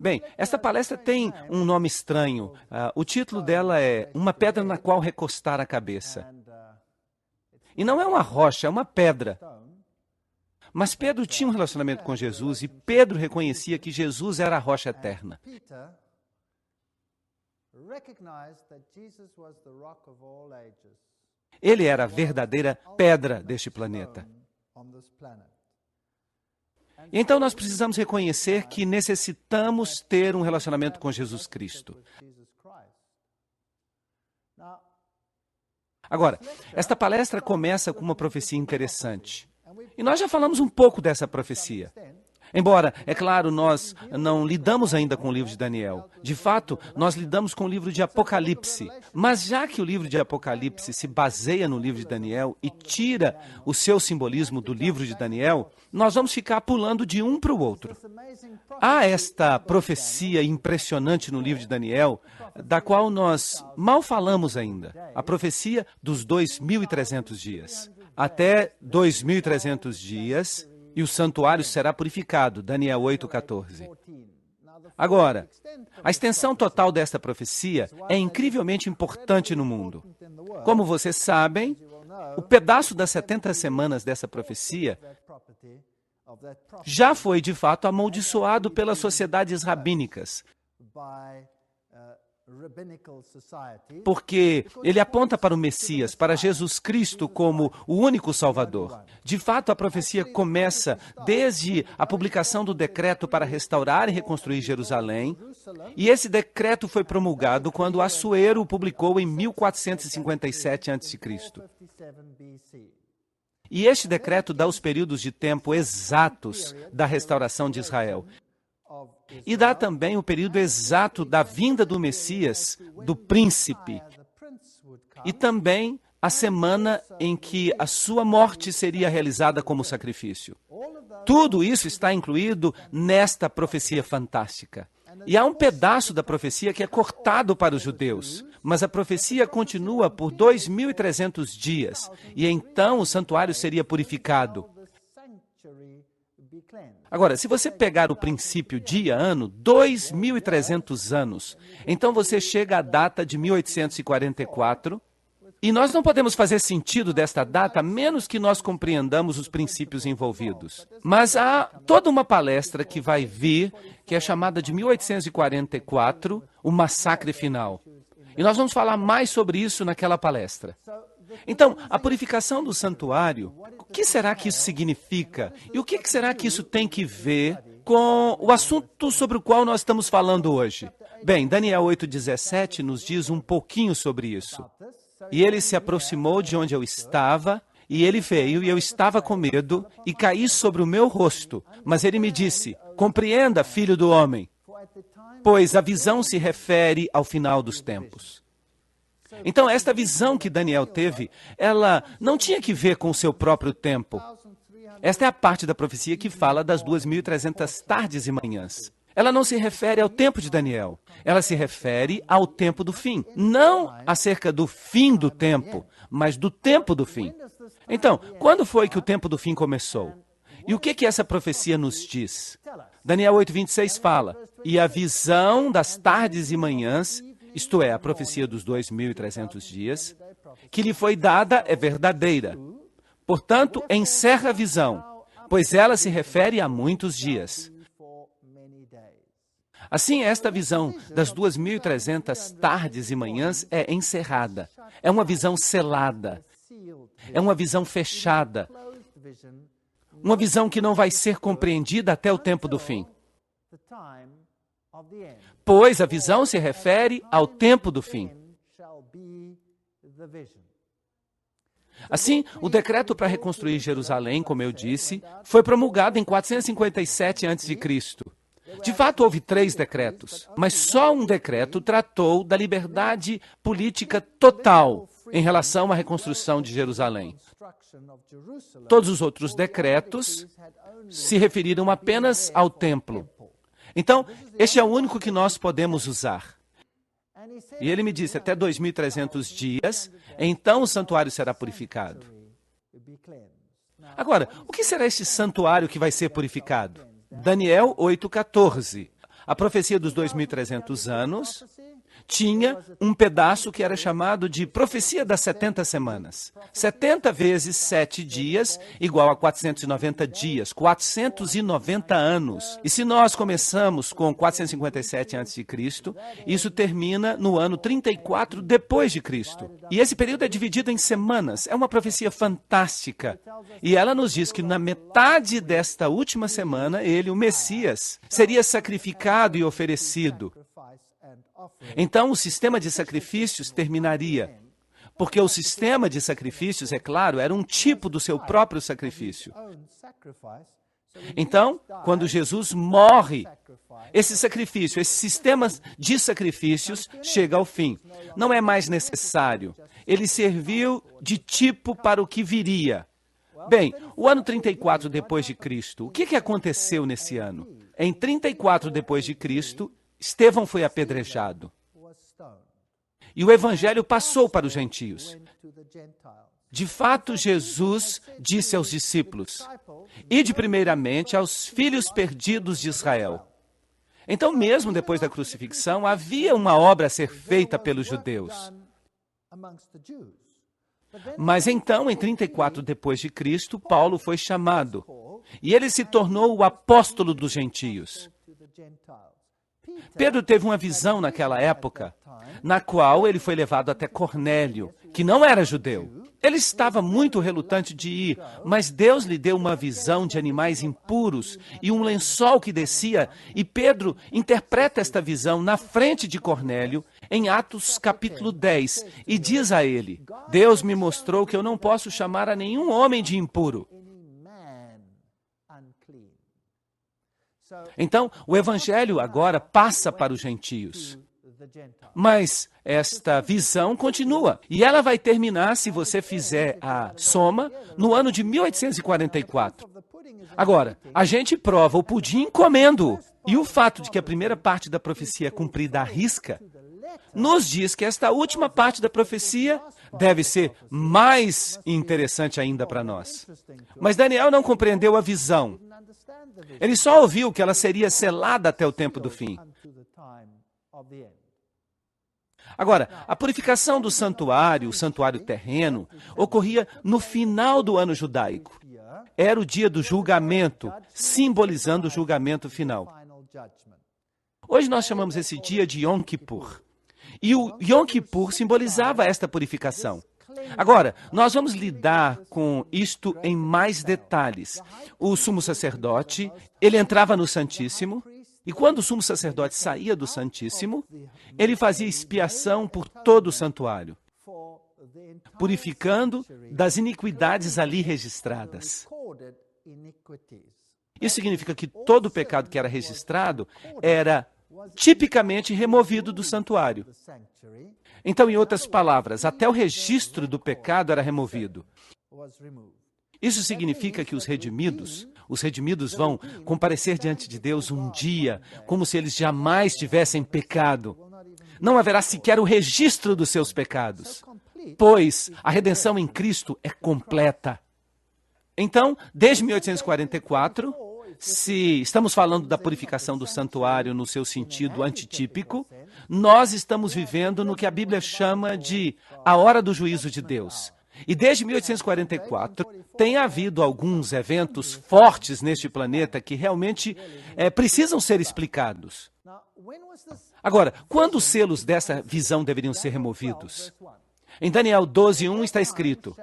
Bem, esta palestra tem um nome estranho. O título dela é Uma Pedra na Qual Recostar a Cabeça. E não é uma rocha, é uma pedra. Mas Pedro tinha um relacionamento com Jesus e Pedro reconhecia que Jesus era a rocha eterna. Ele era a verdadeira pedra deste planeta. Então nós precisamos reconhecer que necessitamos ter um relacionamento com Jesus Cristo. Agora, esta palestra começa com uma profecia interessante. E nós já falamos um pouco dessa profecia. Embora, é claro, nós não lidamos ainda com o livro de Daniel. De fato, nós lidamos com o livro de Apocalipse. Mas já que o livro de Apocalipse se baseia no livro de Daniel e tira o seu simbolismo do livro de Daniel, nós vamos ficar pulando de um para o outro. Há esta profecia impressionante no livro de Daniel, da qual nós mal falamos ainda. A profecia dos 2.300 dias. Até 2.300 dias... e o santuário será purificado, Daniel 8,14. Agora, a extensão total desta profecia é incrivelmente importante no mundo. Como vocês sabem, o pedaço das 70 semanas dessa profecia já foi, de fato, amaldiçoado pelas sociedades rabínicas, porque ele aponta para o Messias, para Jesus Cristo como o único Salvador. De fato, a profecia começa desde a publicação do decreto para restaurar e reconstruir Jerusalém, e esse decreto foi promulgado quando Assuero o publicou em 1457 a.C. E este decreto dá os períodos de tempo exatos da restauração de Israel. E dá também o período exato da vinda do Messias, do príncipe. E também a semana em que a sua morte seria realizada como sacrifício. Tudo isso está incluído nesta profecia fantástica. E há um pedaço da profecia que é cortado para os judeus, mas a profecia continua por 2.300 dias, e então o santuário seria purificado. Agora, se você pegar o princípio dia-ano, 2.300 anos, então você chega à data de 1844, e nós não podemos fazer sentido desta data, a menos que nós compreendamos os princípios envolvidos. Mas há toda uma palestra que vai vir, que é chamada de 1844, o massacre final. E nós vamos falar mais sobre isso naquela palestra. Então, a purificação do santuário, o que será que isso significa? E o que será que isso tem que ver com o assunto sobre o qual nós estamos falando hoje? Bem, Daniel 8,17 nos diz um pouquinho sobre isso. E ele se aproximou de onde eu estava, e ele veio, e eu estava com medo, e caí sobre o meu rosto. Mas ele me disse, compreenda, filho do homem, pois a visão se refere ao final dos tempos. Então, esta visão que Daniel teve, ela não tinha que ver com o seu próprio tempo. Esta é a parte da profecia que fala das 2.300 tardes e manhãs. Ela não se refere ao tempo de Daniel. Ela se refere ao tempo do fim. Não acerca do fim do tempo, mas do tempo do fim. Então, quando foi que o tempo do fim começou? E o que essa profecia nos diz? Daniel 8,26 fala, e a visão das tardes e manhãs, isto é, a profecia dos 2.300 dias, que lhe foi dada é verdadeira. Portanto, encerra a visão, pois ela se refere a muitos dias. Assim, esta visão das 2.300 tardes e manhãs é encerrada. É uma visão selada. É uma visão fechada. Uma visão que não vai ser compreendida até o tempo do fim. Pois a visão se refere ao tempo do fim. Assim, o decreto para reconstruir Jerusalém, como eu disse, foi promulgado em 457 a.C. De fato, houve 3 decretos, mas só um decreto tratou da liberdade política total em relação à reconstrução de Jerusalém. Todos os outros decretos se referiram apenas ao templo. Então, este é o único que nós podemos usar. E ele me disse, até 2.300 dias, então o santuário será purificado. Agora, o que será este santuário que vai ser purificado? Daniel 8,14. A profecia dos 2.300 anos tinha um pedaço que era chamado de profecia das 70 semanas. 70 vezes 7 dias, igual a 490 dias, 490 anos. E se nós começamos com 457 a.C., isso termina no ano 34 depois de Cristo. E esse período é dividido em semanas. É uma profecia fantástica. E ela nos diz que na metade desta última semana, ele, o Messias, seria sacrificado e oferecido. Então, o sistema de sacrifícios terminaria, porque o sistema de sacrifícios, é claro, era um tipo do seu próprio sacrifício. Então, quando Jesus morre, esse sacrifício, esse sistema de sacrifícios chega ao fim. Não é mais necessário. Ele serviu de tipo para o que viria. Bem, o ano 34 depois de Cristo, o que aconteceu nesse ano? Em 34 depois de Cristo, Estevão foi apedrejado. E o evangelho passou para os gentios. De fato, Jesus disse aos discípulos: ide primeiramente aos filhos perdidos de Israel. Então, mesmo depois da crucifixão, havia uma obra a ser feita pelos judeus. Mas então, em 34 depois de Cristo, Paulo foi chamado. E ele se tornou o apóstolo dos gentios. Pedro teve uma visão naquela época, na qual ele foi levado até Cornélio, que não era judeu. Ele estava muito relutante de ir, mas Deus lhe deu uma visão de animais impuros e um lençol que descia, e Pedro interpreta esta visão na frente de Cornélio, em Atos capítulo 10, e diz a ele: Deus me mostrou que eu não posso chamar a nenhum homem de impuro. Então, o evangelho agora passa para os gentios. Mas esta visão continua. E ela vai terminar, se você fizer a soma, no ano de 1844. Agora, a gente prova o pudim comendo. E o fato de que a primeira parte da profecia é cumprida à risca, nos diz que esta última parte da profecia deve ser mais interessante ainda para nós. Mas Daniel não compreendeu a visão. Ele só ouviu que ela seria selada até o tempo do fim. Agora, a purificação do santuário, o santuário terreno, ocorria no final do ano judaico. Era o dia do julgamento, simbolizando o julgamento final. Hoje nós chamamos esse dia de Yom Kippur. E o Yom Kippur simbolizava esta purificação. Agora, nós vamos lidar com isto em mais detalhes. O sumo sacerdote, ele entrava no Santíssimo, e quando o sumo sacerdote saía do Santíssimo, ele fazia expiação por todo o santuário, purificando das iniquidades ali registradas. Isso significa que todo o pecado que era registrado era tipicamente removido do santuário. Então, em outras palavras, até o registro do pecado era removido. Isso significa que os redimidos vão comparecer diante de Deus um dia, como se eles jamais tivessem pecado. Não haverá sequer o registro dos seus pecados, pois a redenção em Cristo é completa. Então, desde 1844, se estamos falando da purificação do santuário no seu sentido antitípico, nós estamos vivendo no que a Bíblia chama de a hora do juízo de Deus. E desde 1844, tem havido alguns eventos fortes neste planeta que realmente precisam ser explicados. Agora, quando os selos dessa visão deveriam ser removidos? Em Daniel 12:1 está escrito: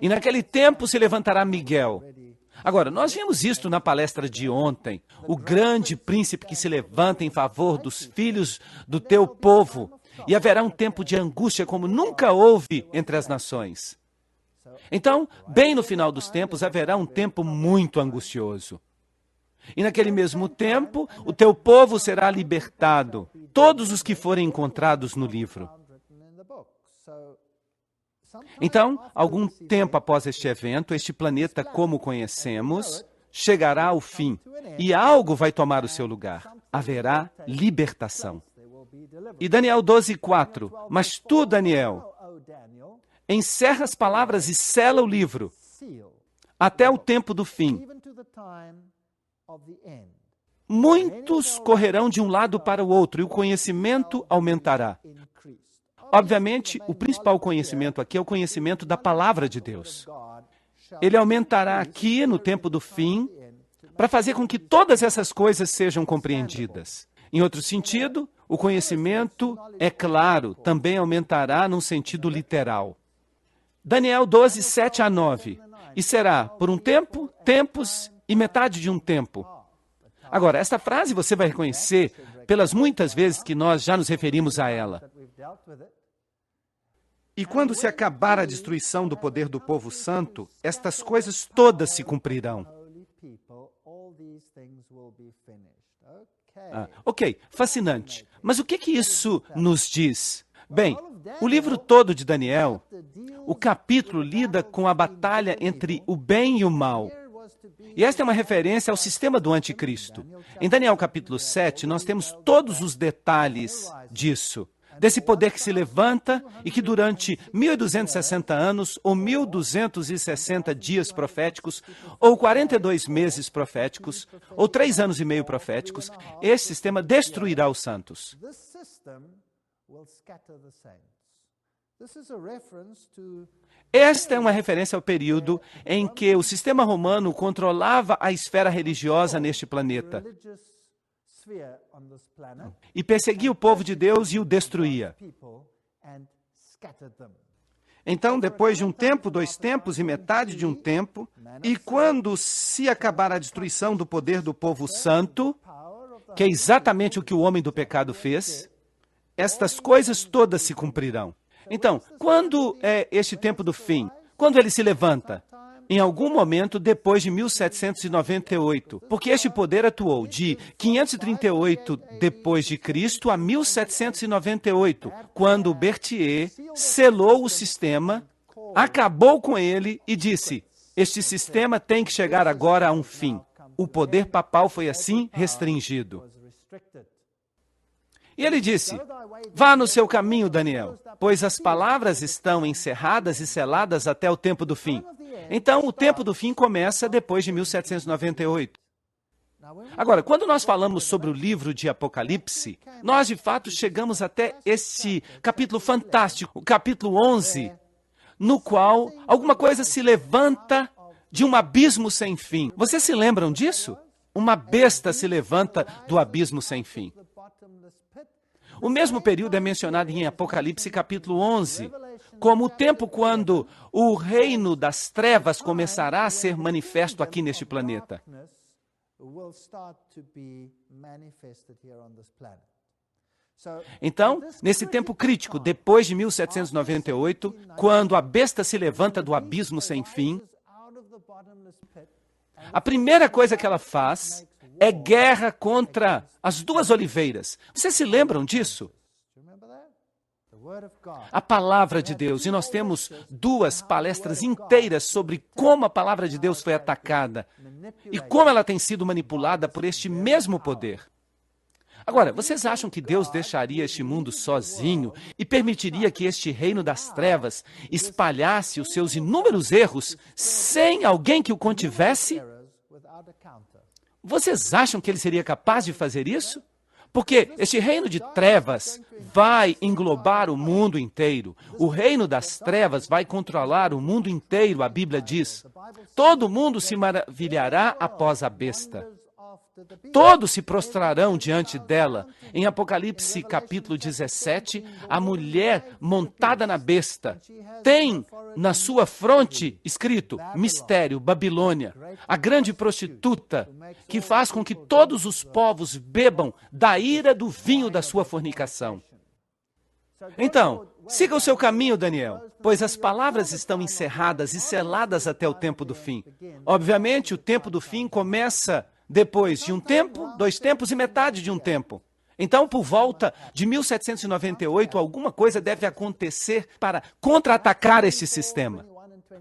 e naquele tempo se levantará Miguel. Agora, nós vimos isto na palestra de ontem, o grande príncipe que se levanta em favor dos filhos do teu povo, e haverá um tempo de angústia como nunca houve entre as nações. Então, bem no final dos tempos, haverá um tempo muito angustioso. E naquele mesmo tempo, o teu povo será libertado, todos os que forem encontrados no livro. Então, algum tempo após este evento, este planeta como o conhecemos chegará ao fim e algo vai tomar o seu lugar. Haverá libertação. E Daniel 12:4, mas tu, Daniel, encerra as palavras e sela o livro até o tempo do fim. muitos correrão de um lado para o outro e o conhecimento aumentará. Obviamente, o principal conhecimento aqui é o conhecimento da palavra de Deus. Ele aumentará aqui no tempo do fim para fazer com que todas essas coisas sejam compreendidas. Em outro sentido, o conhecimento, é claro, também aumentará num sentido literal. Daniel 12, 7 a 9. E será por um tempo, tempos e metade de um tempo. Agora, esta frase você vai reconhecer pelas muitas vezes que nós já nos referimos a ela. E quando se acabar a destruição do poder do povo santo, estas coisas todas se cumprirão. Ok, fascinante. Mas o que isso nos diz? Bem, o livro todo de Daniel, o capítulo lida com a batalha entre o bem e o mal. E esta é uma referência ao sistema do anticristo. Em Daniel capítulo 7, nós temos todos os detalhes disso. Desse poder que se levanta e que durante 1260 anos, ou 1260 dias proféticos, ou 42 meses proféticos, ou 3 anos e meio proféticos, esse sistema destruirá os santos. Esta é uma referência ao período em que o sistema romano controlava a esfera religiosa neste planeta e perseguia o povo de Deus e o destruía. Então, depois de um tempo, 2 tempos e metade de um tempo, e quando se acabar a destruição do poder do povo santo, que é exatamente o que o homem do pecado fez, estas coisas todas se cumprirão. Então, quando é este tempo do fim? Quando ele se levanta? Em algum momento depois de 1798, porque este poder atuou de 538 depois de Cristo a 1798, quando Berthier selou o sistema, acabou com ele e disse: este sistema tem que chegar agora a um fim. O poder papal foi assim restringido. E ele disse: vá no seu caminho, Daniel, pois as palavras estão encerradas e seladas até o tempo do fim. Então, o tempo do fim começa depois de 1798. Agora, quando nós falamos sobre o livro de Apocalipse, nós de fato chegamos até este capítulo fantástico, o capítulo 11, no qual alguma coisa se levanta de um abismo sem fim. Vocês se lembram disso? Uma besta se levanta do abismo sem fim. O mesmo período é mencionado em Apocalipse capítulo 11, como o tempo quando o reino das trevas começará a ser manifesto aqui neste planeta. Então, nesse tempo crítico, depois de 1798, quando a besta se levanta do abismo sem fim, a primeira coisa que ela faz é guerra contra as 2 oliveiras. Vocês se lembram disso? A palavra de Deus. E nós temos 2 palestras inteiras sobre como a palavra de Deus foi atacada e como ela tem sido manipulada por este mesmo poder. Agora, vocês acham que Deus deixaria este mundo sozinho e permitiria que este reino das trevas espalhasse os seus inúmeros erros sem alguém que o contivesse? Vocês acham que ele seria capaz de fazer isso? Porque este reino de trevas vai englobar o mundo inteiro. O reino das trevas vai controlar o mundo inteiro, a Bíblia diz. Todo mundo se maravilhará após a besta. Todos se prostrarão diante dela. Em Apocalipse capítulo 17, a mulher montada na besta tem na sua fronte escrito mistério, Babilônia, a grande prostituta que faz com que todos os povos bebam da ira do vinho da sua fornicação. Então, siga o seu caminho, Daniel, pois as palavras estão encerradas e seladas até o tempo do fim. Obviamente, o tempo do fim começa depois de um tempo, 2 tempos e metade de um tempo. Então, por volta de 1798, alguma coisa deve acontecer para contra-atacar este sistema.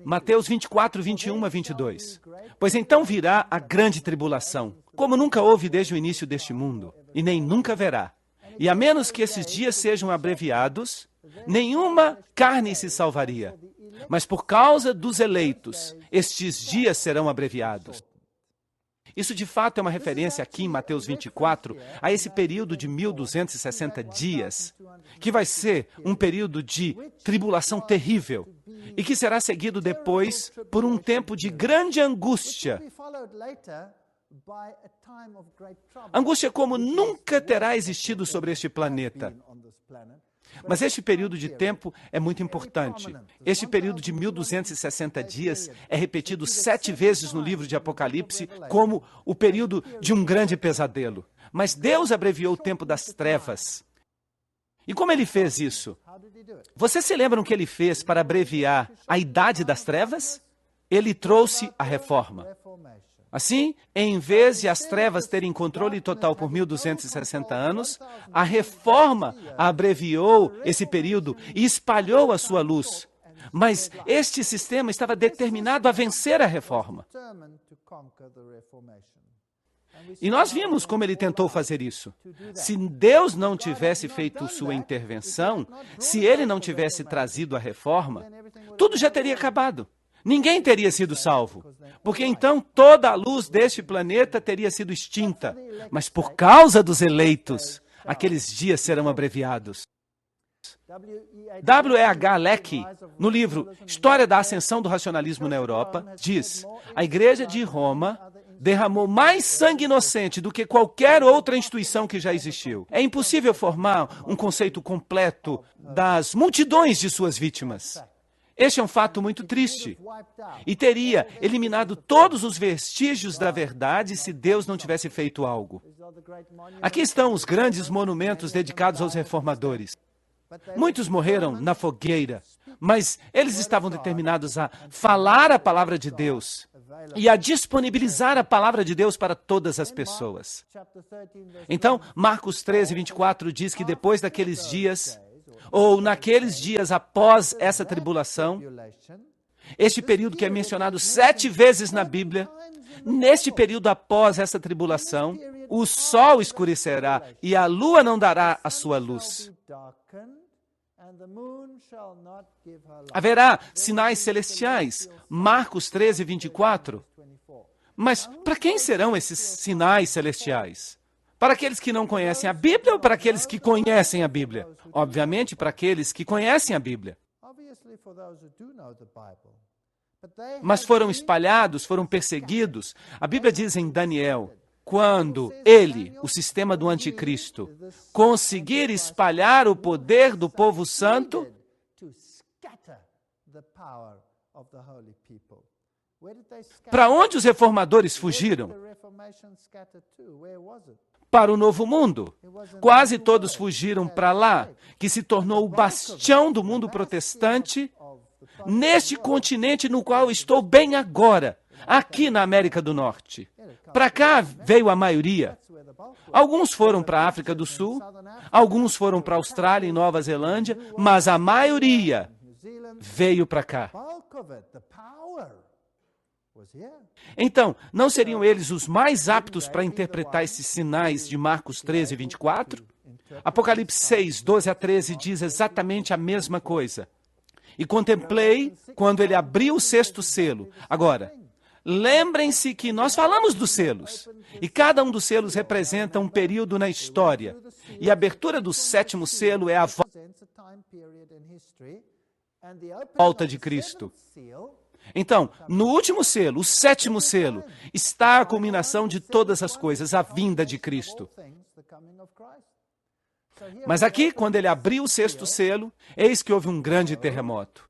Mateus 24, 21 a 22. Pois então virá a grande tribulação, como nunca houve desde o início deste mundo, e nem nunca haverá. E a menos que esses dias sejam abreviados, nenhuma carne se salvaria. Mas por causa dos eleitos, estes dias serão abreviados. Isso de fato é uma referência aqui em Mateus 24 a esse período de 1260 dias, que vai ser um período de tribulação terrível e que será seguido depois por um tempo de grande angústia. Angústia como nunca terá existido sobre este planeta. Mas este período de tempo é muito importante. Este período de 1260 dias é repetido 7 vezes no livro de Apocalipse como o período de um grande pesadelo. Mas Deus abreviou o tempo das trevas. E como ele fez isso? Vocês se lembram o que ele fez para abreviar a idade das trevas? Ele trouxe a reforma. Assim, em vez de as trevas terem controle total por 1260 anos, a reforma abreviou esse período e espalhou a sua luz. Mas este sistema estava determinado a vencer a reforma. E nós vimos como ele tentou fazer isso. Se Deus não tivesse feito sua intervenção, se ele não tivesse trazido a reforma, tudo já teria acabado. Ninguém teria sido salvo, porque então toda a luz deste planeta teria sido extinta. Mas por causa dos eleitos, aqueles dias serão abreviados. W.E.H. Lecky, no livro História da Ascensão do Racionalismo na Europa, diz: a Igreja de Roma derramou mais sangue inocente do que qualquer outra instituição que já existiu. É impossível formar um conceito completo das multidões de suas vítimas. Este é um fato muito triste e teria eliminado todos os vestígios da verdade se Deus não tivesse feito algo. Aqui estão os grandes monumentos dedicados aos reformadores. Muitos morreram na fogueira, mas eles estavam determinados a falar a palavra de Deus e a disponibilizar a palavra de Deus para todas as pessoas. Então, Marcos 13, 24 diz que depois daqueles dias, ou naqueles dias após essa tribulação, este período que é mencionado 7 vezes na Bíblia, neste período após essa tribulação, o sol escurecerá e a lua não dará a sua luz. Haverá sinais celestiais, Marcos 13, 24. Mas para quem serão esses sinais celestiais? Para aqueles que não conhecem a Bíblia ou para aqueles que conhecem a Bíblia? Obviamente, para aqueles que conhecem a Bíblia. Mas foram espalhados, foram perseguidos. A Bíblia diz em Daniel, quando ele, o sistema do anticristo, conseguir espalhar o poder do povo santo, para onde os reformadores fugiram? Para o Novo Mundo. Quase todos fugiram para lá, que se tornou o bastião do mundo protestante, neste continente no qual estou bem agora, aqui na América do Norte. Para cá veio a maioria. Alguns foram para a África do Sul, alguns foram para a Austrália e Nova Zelândia, mas a maioria veio para cá. Então, não seriam eles os mais aptos para interpretar esses sinais de Marcos 13, 24? Apocalipse 6, 12 a 13 diz exatamente a mesma coisa. E contemplei quando ele abriu o 6º selo. Agora, lembrem-se que nós falamos dos selos, e cada um dos selos representa um período na história. E a abertura do 7º selo é a volta de Cristo. Então, no último selo, o 7º selo, está a culminação de todas as coisas, a vinda de Cristo. Mas aqui, quando ele abriu o 6º selo, eis que houve um grande terremoto.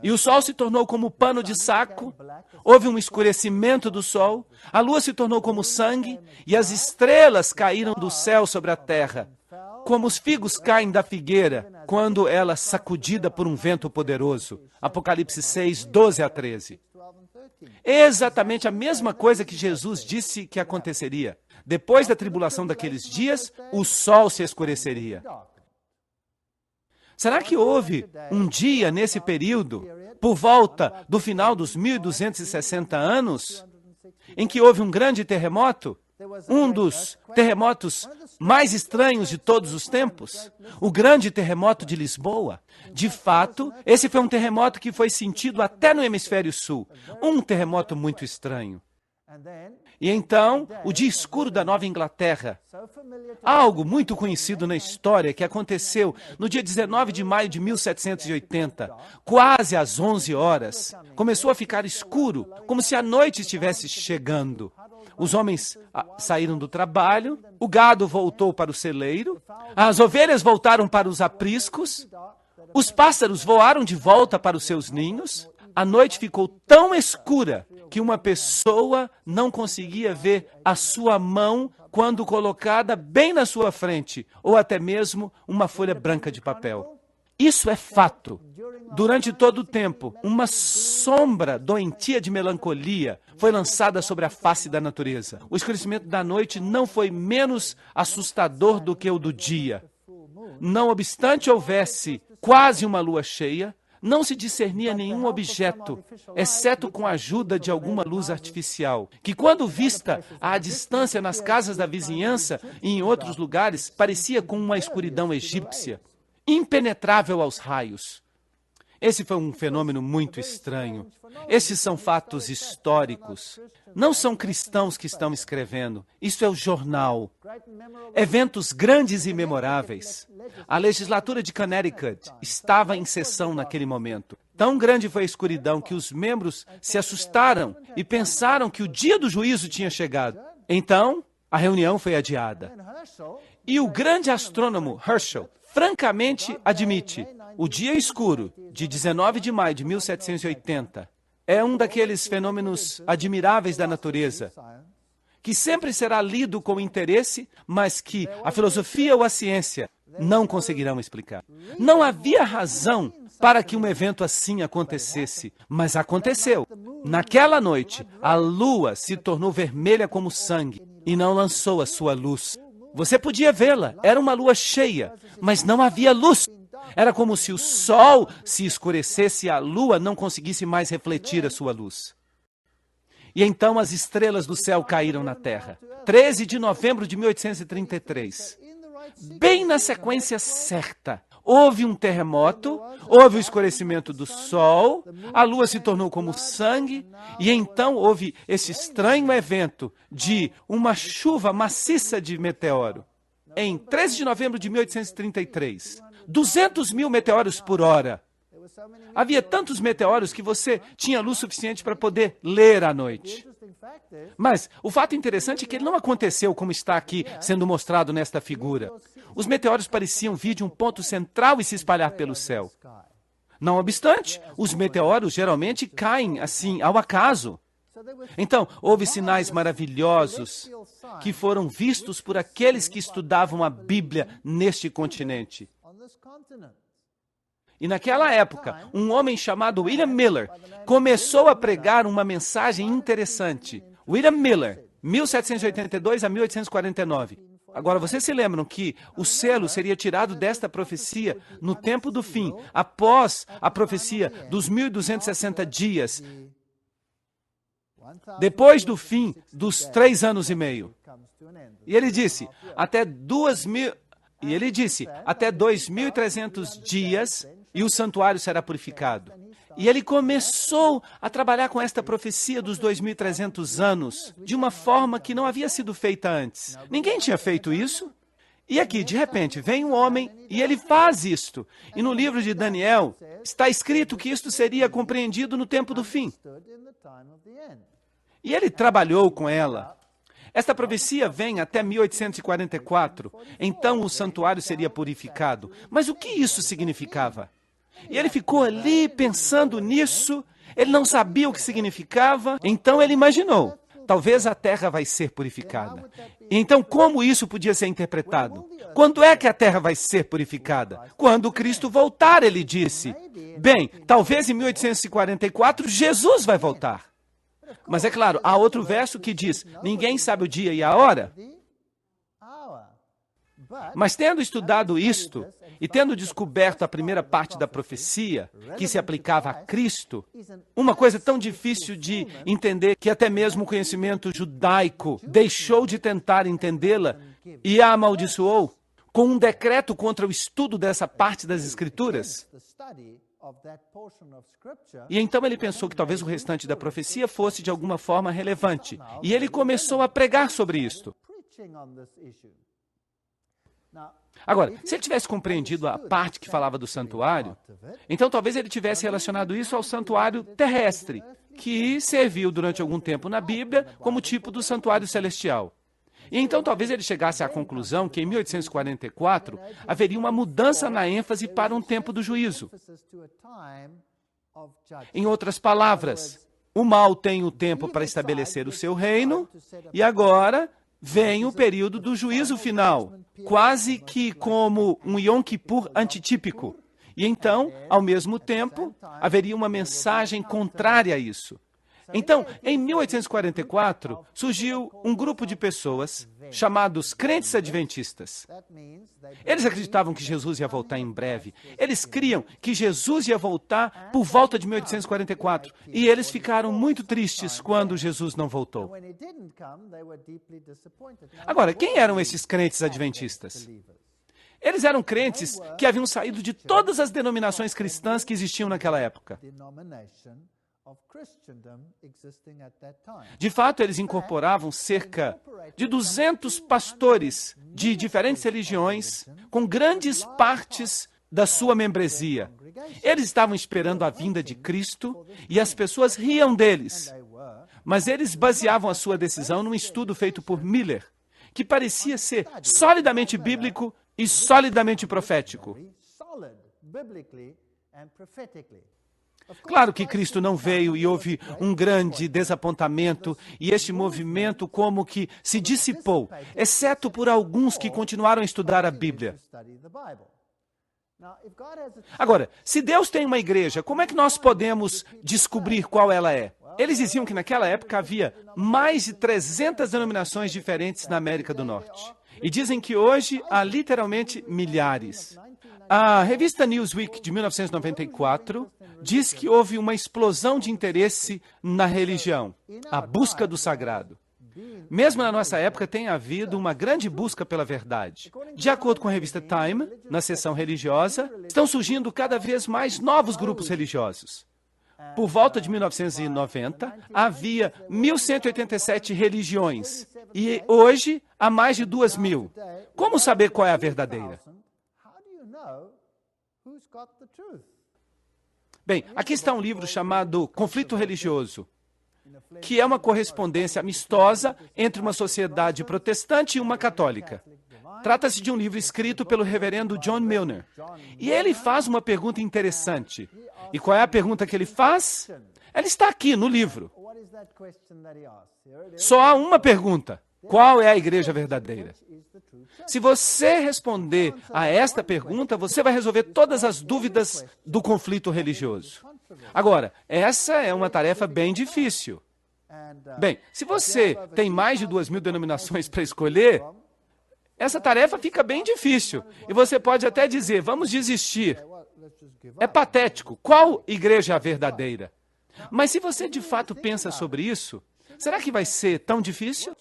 E o sol se tornou como pano de saco, houve um escurecimento do sol, a lua se tornou como sangue, e as estrelas caíram do céu sobre a terra, como os figos caem da figueira, quando ela é sacudida por um vento poderoso. Apocalipse 6, 12 a 13. É exatamente a mesma coisa que Jesus disse que aconteceria. Depois da tribulação daqueles dias, o sol se escureceria. Será que houve um dia nesse período, por volta do final dos 1260 anos, em que houve um grande terremoto? Um dos terremotos mais estranhos de todos os tempos? O grande terremoto de Lisboa. De fato, esse foi um terremoto que foi sentido até no hemisfério sul. Um terremoto muito estranho. E então, o dia escuro da Nova Inglaterra. Algo muito conhecido na história que aconteceu no dia 19 de maio de 1780, quase às 11 horas. Começou a ficar escuro, como se a noite estivesse chegando. Os homens saíram do trabalho, o gado voltou para o celeiro, as ovelhas voltaram para os apriscos, os pássaros voaram de volta para os seus ninhos. A noite ficou tão escura que uma pessoa não conseguia ver a sua mão quando colocada bem na sua frente, ou até mesmo uma folha branca de papel. Isso é fato. Durante todo o tempo, uma sombra doentia de melancolia foi lançada sobre a face da natureza. O escurecimento da noite não foi menos assustador do que o do dia. Não obstante houvesse quase uma lua cheia, não se discernia nenhum objeto, exceto com a ajuda de alguma luz artificial, que quando vista à distância nas casas da vizinhança e em outros lugares, parecia com uma escuridão egípcia, impenetrável aos raios. Esse foi um fenômeno muito estranho. Esses são fatos históricos. Não são cristãos que estão escrevendo. Isso é o jornal. Eventos grandes e memoráveis. A legislatura de Connecticut estava em sessão naquele momento. Tão grande foi a escuridão que os membros se assustaram e pensaram que o dia do juízo tinha chegado. Então, a reunião foi adiada. E o grande astrônomo Herschel francamente admite: o dia escuro de 19 de maio de 1780 é um daqueles fenômenos admiráveis da natureza, que sempre será lido com interesse, mas que a filosofia ou a ciência não conseguirão explicar. Não havia razão para que um evento assim acontecesse, mas aconteceu. Naquela noite, a lua se tornou vermelha como sangue e não lançou a sua luz. Você podia vê-la, era uma lua cheia, mas não havia luz. Era como se o sol se escurecesse e a lua não conseguisse mais refletir a sua luz. E então as estrelas do céu caíram na terra. 13 de novembro de 1833. Bem na sequência certa. Houve um terremoto, houve o escurecimento do sol, a lua se tornou como sangue, e então houve esse estranho evento de uma chuva maciça de meteoro. Em 13 de novembro de 1833, 200 mil meteoros por hora. Havia tantos meteoros que você tinha luz suficiente para poder ler à noite. Mas o fato interessante é que ele não aconteceu como está aqui sendo mostrado nesta figura. Os meteoros pareciam vir de um ponto central e se espalhar pelo céu. Não obstante, os meteoros geralmente caem assim, ao acaso. Então, houve sinais maravilhosos que foram vistos por aqueles que estudavam a Bíblia neste continente. E naquela época, um homem chamado William Miller começou a pregar uma mensagem interessante. William Miller, 1782 a 1849. Agora, vocês se lembram que o selo seria tirado desta profecia no tempo do fim, após a profecia dos 1260 dias, depois do fim dos 3 anos e meio. E ele disse, até 2.300 dias e o santuário será purificado. E ele começou a trabalhar com esta profecia dos 2.300 anos de uma forma que não havia sido feita antes. Ninguém tinha feito isso. E aqui, de repente, vem um homem e ele faz isto. E no livro de Daniel está escrito que isto seria compreendido no tempo do fim. E ele trabalhou com ela. Esta profecia vem até 1844. Então o santuário seria purificado. Mas o que isso significava? E ele ficou ali pensando nisso. Ele não sabia o que significava. Então ele imaginou: talvez a terra vai ser purificada. E então como isso podia ser interpretado? Quando é que a terra vai ser purificada? Quando Cristo voltar, ele disse. Bem, talvez em 1844 Jesus vai voltar. Mas é claro, há outro verso que diz: ninguém sabe o dia e a hora. Mas tendo estudado isto, e tendo descoberto a primeira parte da profecia, que se aplicava a Cristo, uma coisa tão difícil de entender que até mesmo o conhecimento judaico deixou de tentar entendê-la, e a amaldiçoou com um decreto contra o estudo dessa parte das Escrituras. E então ele pensou que talvez o restante da profecia fosse de alguma forma relevante. E ele começou a pregar sobre isto. Agora, se ele tivesse compreendido a parte que falava do santuário, então talvez ele tivesse relacionado isso ao santuário terrestre, que serviu durante algum tempo na Bíblia como tipo do santuário celestial. E então talvez ele chegasse à conclusão que em 1844 haveria uma mudança na ênfase para um tempo do juízo. Em outras palavras, o mal tem o tempo para estabelecer o seu reino e agora vem o período do juízo final, quase que como um Yom Kippur antitípico. E então, ao mesmo tempo, haveria uma mensagem contrária a isso. Então, em 1844, surgiu um grupo de pessoas chamados crentes adventistas. Eles acreditavam que Jesus ia voltar em breve. Eles criam que Jesus ia voltar por volta de 1844. E eles ficaram muito tristes quando Jesus não voltou. Agora, quem eram esses crentes adventistas? Eles eram crentes que haviam saído de todas as denominações cristãs que existiam naquela época. De fato, eles incorporavam cerca de 200 pastores de diferentes religiões, com grandes partes da sua membresia. Eles estavam esperando a vinda de Cristo e as pessoas riam deles. Mas eles baseavam a sua decisão num estudo feito por Miller, que parecia ser solidamente bíblico e solidamente profético. Claro que Cristo não veio e houve um grande desapontamento e este movimento como que se dissipou, exceto por alguns que continuaram a estudar a Bíblia. Agora, se Deus tem uma igreja, como é que nós podemos descobrir qual ela é? Eles diziam que naquela época havia mais de 300 denominações diferentes na América do Norte. E dizem que hoje há literalmente milhares. A revista Newsweek de 1994 diz que houve uma explosão de interesse na religião, a busca do sagrado. Mesmo na nossa época tem havido uma grande busca pela verdade. De acordo com a revista Time, na seção religiosa, estão surgindo cada vez mais novos grupos religiosos. Por volta de 1990, havia 1.187 religiões e hoje há mais de 2.000. Como saber qual é a verdadeira? Bem, aqui está um livro chamado Conflito Religioso, que é uma correspondência amistosa entre uma sociedade protestante e uma católica. Trata-se de um livro escrito pelo reverendo John Milner. E ele faz uma pergunta interessante. E qual é a pergunta que ele faz? Ela está aqui no livro. Só há uma pergunta. Qual é a igreja verdadeira? Se você responder a esta pergunta, você vai resolver todas as dúvidas do conflito religioso. Agora, essa é uma tarefa bem difícil. Bem, se você tem mais de 2.000 denominações para escolher, essa tarefa fica bem difícil. E você pode até dizer, vamos desistir. É patético. Qual igreja é a verdadeira? Mas se você de fato pensa sobre isso, será que vai ser tão difícil?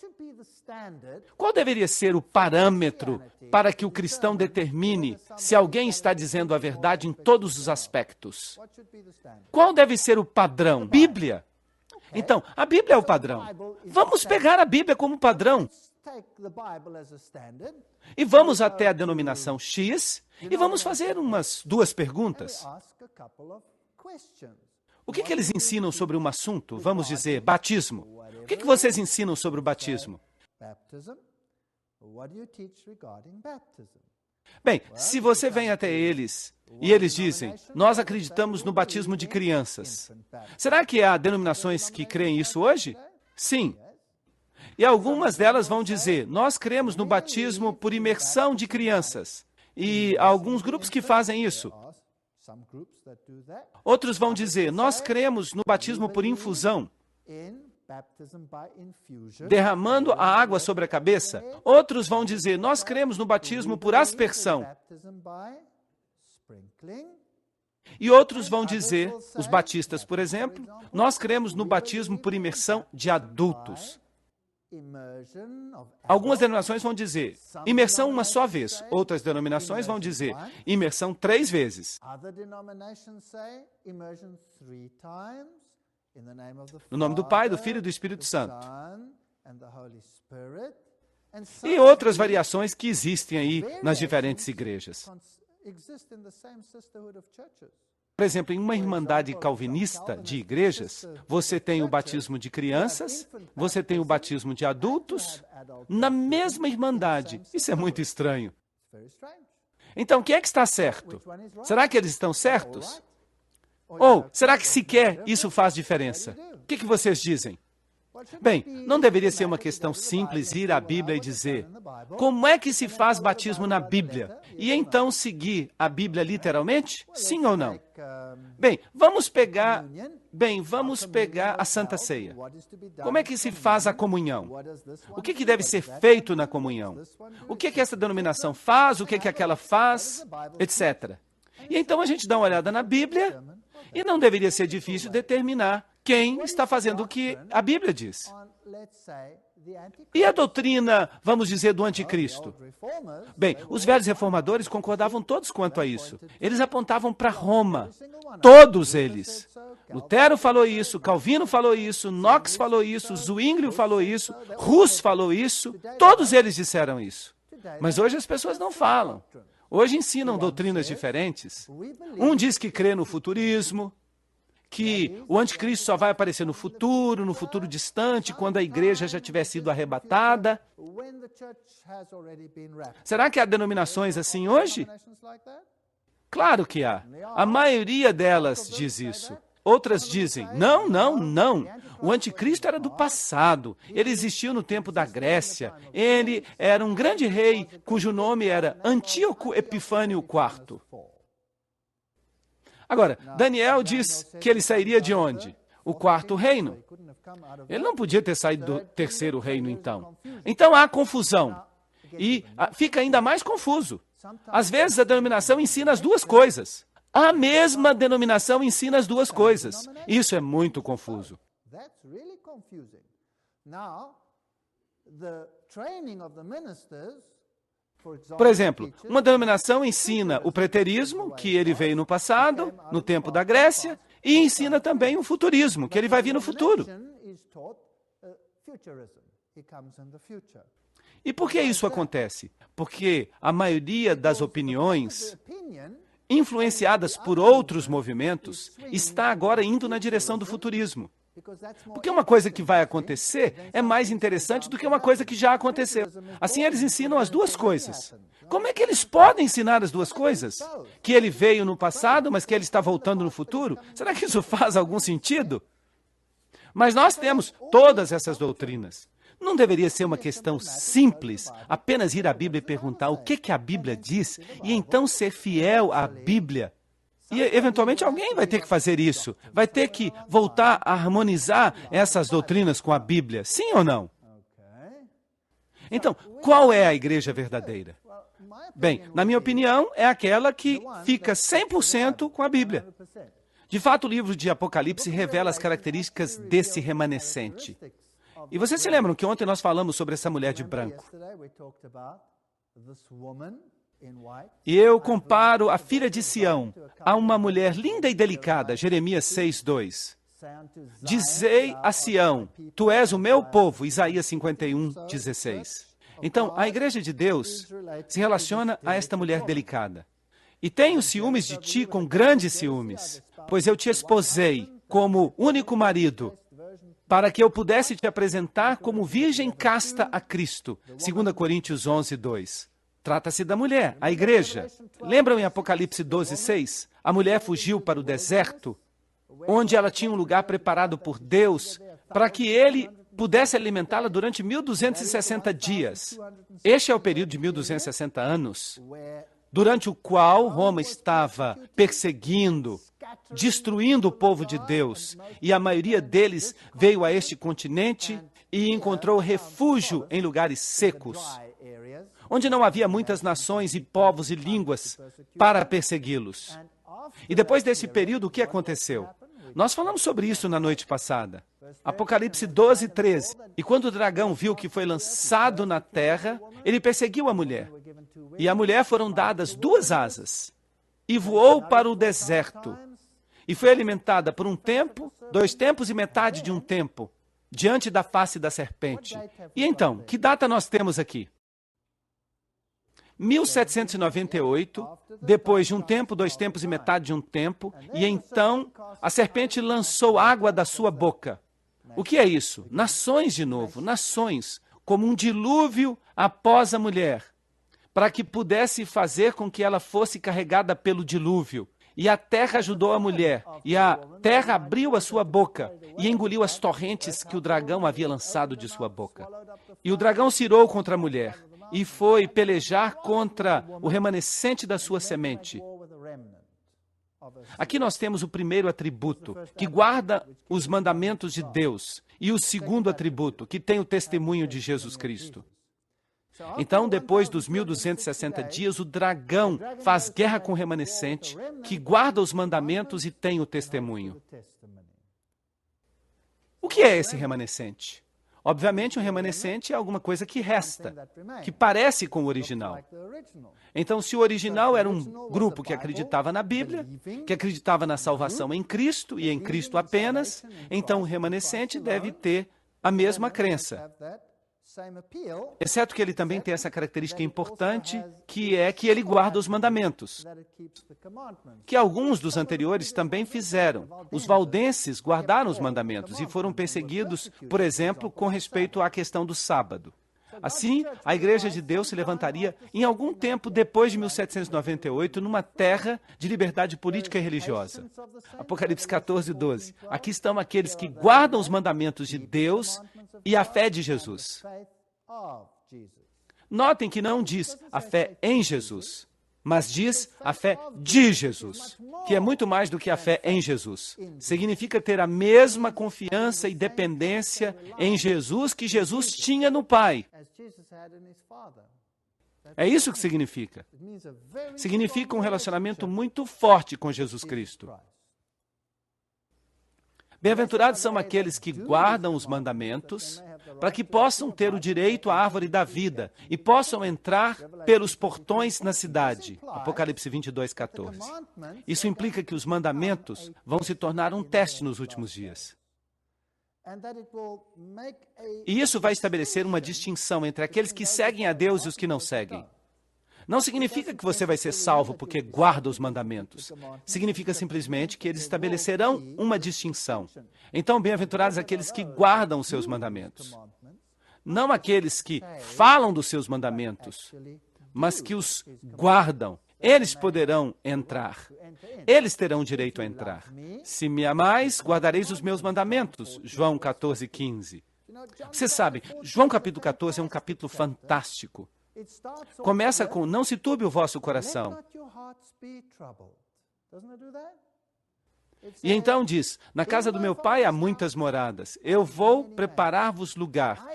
Qual deveria ser o parâmetro para que o cristão determine se alguém está dizendo a verdade em todos os aspectos? Qual deve ser o padrão? Bíblia. Então, a Bíblia é o padrão. Vamos pegar a Bíblia como padrão. E vamos até a denominação X e vamos fazer umas duas perguntas. O que eles ensinam sobre um assunto? Vamos dizer, batismo. O que vocês ensinam sobre o batismo? Bem, se você vem até eles e eles dizem, nós acreditamos no batismo de crianças. Será que há denominações que creem isso hoje? Sim. E algumas delas vão dizer, nós cremos no batismo por imersão de crianças. E há alguns grupos que fazem isso. Outros vão dizer, nós cremos no batismo por infusão, derramando a água sobre a cabeça. Outros vão dizer, nós cremos no batismo por aspersão. E outros vão dizer, os batistas, por exemplo, nós cremos no batismo por imersão de adultos. Algumas denominações vão dizer imersão uma só vez. Outras denominações vão dizer imersão 3 vezes. No nome do Pai, do Filho e do Espírito Santo. E outras variações que existem aí nas diferentes igrejas. Por exemplo, em uma irmandade calvinista de igrejas, você tem o batismo de crianças, você tem o batismo de adultos, na mesma irmandade. Isso é muito estranho. Então, quem é que está certo? Será que eles estão certos? Ou será que sequer isso faz diferença? O que vocês dizem? Bem, não deveria ser uma questão simples ir à Bíblia e dizer como é que se faz batismo na Bíblia? E então seguir a Bíblia literalmente? Sim ou não? Bem, vamos pegar a Santa Ceia. Como é que se faz a comunhão? O que deve ser feito na comunhão? O que essa denominação faz? O que aquela faz? Etc. E então a gente dá uma olhada na Bíblia e não deveria ser difícil determinar quem está fazendo o que a Bíblia diz. E a doutrina, vamos dizer, do anticristo? Bem, os velhos reformadores concordavam todos quanto a isso. Eles apontavam para Roma. Todos eles. Lutero falou isso, Calvino falou isso, Knox falou isso, Zwinglio falou isso, Hus falou isso. Todos eles disseram isso. Mas hoje as pessoas não falam. Hoje ensinam doutrinas diferentes. Um diz que crê no futurismo, que o anticristo só vai aparecer no futuro distante, quando a igreja já tiver sido arrebatada. Será que há denominações assim hoje? Claro que há. A maioria delas diz isso. Outras dizem, não. O anticristo era do passado. Ele existiu no tempo da Grécia. Ele era um grande rei cujo nome era Antíoco Epifânio IV. Agora, Daniel diz que ele sairia de onde? O 4º reino. Ele não podia ter saído do 3º reino, então. Então há confusão. E fica ainda mais confuso. Às vezes a denominação ensina as duas coisas. A mesma denominação ensina as duas coisas. Isso é muito confuso. Por exemplo, uma denominação ensina o preterismo, que ele veio no passado, no tempo da Grécia, e ensina também o futurismo, que ele vai vir no futuro. E por que isso acontece? Porque a maioria das opiniões, influenciadas por outros movimentos, está agora indo na direção do futurismo. Porque uma coisa que vai acontecer é mais interessante do que uma coisa que já aconteceu. Assim, eles ensinam as duas coisas. Como é que eles podem ensinar as duas coisas? Que ele veio no passado, mas que ele está voltando no futuro? Será que isso faz algum sentido? Mas nós temos todas essas doutrinas. Não deveria ser uma questão simples, apenas ir à Bíblia e perguntar o que a Bíblia diz, e então ser fiel à Bíblia. E, eventualmente, alguém vai ter que fazer isso. Vai ter que voltar a harmonizar essas doutrinas com a Bíblia. Sim ou não? Então, qual é a igreja verdadeira? Bem, na minha opinião, é aquela que fica 100% com a Bíblia. De fato, o livro de Apocalipse revela as características desse remanescente. E vocês se lembram que ontem nós falamos sobre essa mulher de branco? E eu comparo a filha de Sião a uma mulher linda e delicada, Jeremias 6:2. Dizei a Sião, tu és o meu povo, Isaías 51:16. Então, a igreja de Deus se relaciona a esta mulher delicada. E tenho ciúmes de ti com grandes ciúmes, pois eu te esposei como único marido, para que eu pudesse te apresentar como virgem casta a Cristo. 2 Coríntios 11:2. Trata-se da mulher, a igreja. Lembram em Apocalipse 12:6? A mulher fugiu para o deserto, onde ela tinha um lugar preparado por Deus, para que ele pudesse alimentá-la durante 1260 dias. Este é o período de 1260 anos, durante o qual Roma estava perseguindo, destruindo o povo de Deus. E a maioria deles veio a este continente e encontrou refúgio em lugares secos, onde não havia muitas nações e povos e línguas para persegui-los. E depois desse período, o que aconteceu? Nós falamos sobre isso na noite passada. Apocalipse 12, 13. E quando o dragão viu que foi lançado na terra, ele perseguiu a mulher. E à mulher foram dadas 2 asas. E voou para o deserto. E foi alimentada por 1 tempo, 2 tempos e metade de 1 tempo, diante da face da serpente. E então, que data nós temos aqui? 1798, depois de 1 tempo, 2 tempos e metade de 1 tempo, e então a serpente lançou água da sua boca. O que é isso? Nações de novo, nações, como um dilúvio após a mulher, para que pudesse fazer com que ela fosse carregada pelo dilúvio. E a terra ajudou a mulher, e a terra abriu a sua boca e engoliu as torrentes que o dragão havia lançado de sua boca. E o dragão se irou contra a mulher, e foi pelejar contra o remanescente da sua semente. Aqui nós temos o primeiro atributo, que guarda os mandamentos de Deus, e o segundo atributo, que tem o testemunho de Jesus Cristo. Então, depois dos 1260 dias, o dragão faz guerra com o remanescente, que guarda os mandamentos e tem o testemunho. O que é esse remanescente? Obviamente, um remanescente é alguma coisa que resta, que parece com o original. Então, se o original era um grupo que acreditava na Bíblia, que acreditava na salvação em Cristo e em Cristo apenas, então o remanescente deve ter a mesma crença. Exceto que ele também tem essa característica importante, que é que ele guarda os mandamentos, que alguns dos anteriores também fizeram. Os valdenses guardaram os mandamentos e foram perseguidos, por exemplo, com respeito à questão do sábado. Assim, a Igreja de Deus se levantaria em algum tempo depois de 1798, numa terra de liberdade política e religiosa. Apocalipse 14, 12. Aqui estão aqueles que guardam os mandamentos de Deus e a fé de Jesus. Notem que não diz a fé em Jesus, mas diz a fé de Jesus, que é muito mais do que a fé em Jesus. Significa ter a mesma confiança e dependência em Jesus que Jesus tinha no Pai. É isso que significa. Significa um relacionamento muito forte com Jesus Cristo. Bem-aventurados são aqueles que guardam os mandamentos, para que possam ter o direito à árvore da vida e possam entrar pelos portões na cidade. Apocalipse 22, 14. Isso implica que os mandamentos vão se tornar um teste nos últimos dias. E isso vai estabelecer uma distinção entre aqueles que seguem a Deus e os que não seguem. Não significa que você vai ser salvo porque guarda os mandamentos. Significa simplesmente que eles estabelecerão uma distinção. Então, bem-aventurados aqueles que guardam os seus mandamentos. Não aqueles que falam dos seus mandamentos, mas que os guardam. Eles poderão entrar. Eles terão direito a entrar. Se me amais, guardareis os meus mandamentos. João 14, 15. Você sabe, João capítulo 14 é um capítulo fantástico. Começa com, não se turbe o vosso coração. E então diz, na casa do meu pai há muitas moradas. Eu vou preparar-vos lugar.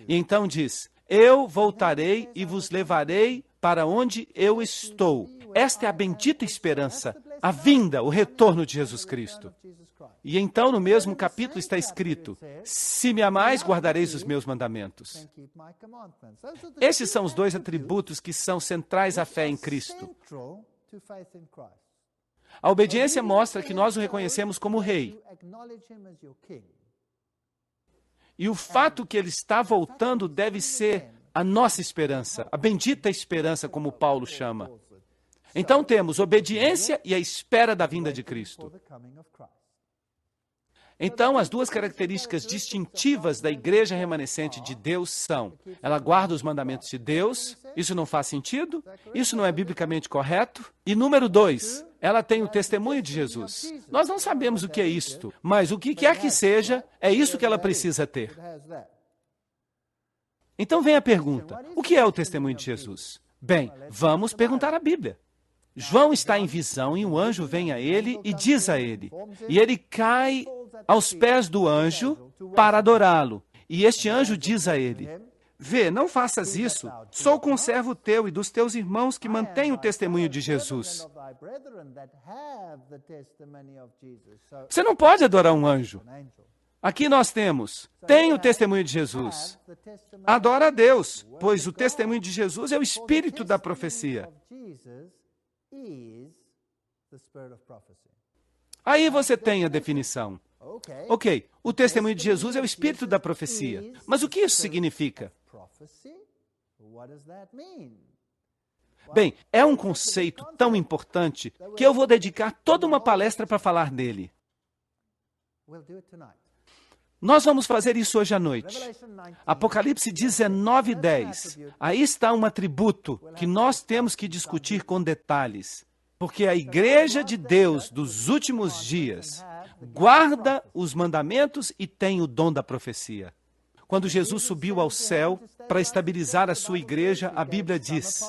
E então diz, eu voltarei e vos levarei para onde eu estou. Esta é a bendita esperança, a vinda, o retorno de Jesus Cristo. E então, no mesmo capítulo está escrito, se me amais, guardareis os meus mandamentos. Esses são os 2 atributos que são centrais à fé em Cristo. A obediência mostra que nós o reconhecemos como Rei. E o fato que ele está voltando deve ser a nossa esperança, a bendita esperança, como Paulo chama. Então temos obediência e a espera da vinda de Cristo. Então, as 2 características distintivas da igreja remanescente de Deus são, ela guarda os mandamentos de Deus, isso não faz sentido, isso não é biblicamente correto. E número 2, ela tem o testemunho de Jesus. Nós não sabemos o que é isto, mas o que quer que seja, é isso que ela precisa ter. Então vem a pergunta, o que é o testemunho de Jesus? Bem, vamos perguntar à Bíblia. João está em visão e um anjo vem a ele e diz a ele, e ele cai aos pés do anjo para adorá-lo. E este anjo diz a ele, Vê, não faças isso. Sou conservo teu e dos teus irmãos que mantêm o testemunho de Jesus. Você não pode adorar um anjo. Aqui nós temos, tem o testemunho de Jesus. Adora a Deus, pois o testemunho de Jesus é o espírito da profecia. Aí você tem a definição. Ok, o testemunho de Jesus é o espírito da profecia. Mas o que isso significa? Bem, é um conceito tão importante que eu vou dedicar toda uma palestra para falar dele. Nós vamos fazer isso hoje à noite. Apocalipse 19:10. Aí está um atributo que nós temos que discutir com detalhes. Porque a igreja de Deus dos últimos dias guarda os mandamentos e tem o dom da profecia. Quando Jesus subiu ao céu para estabilizar a sua igreja, a Bíblia diz: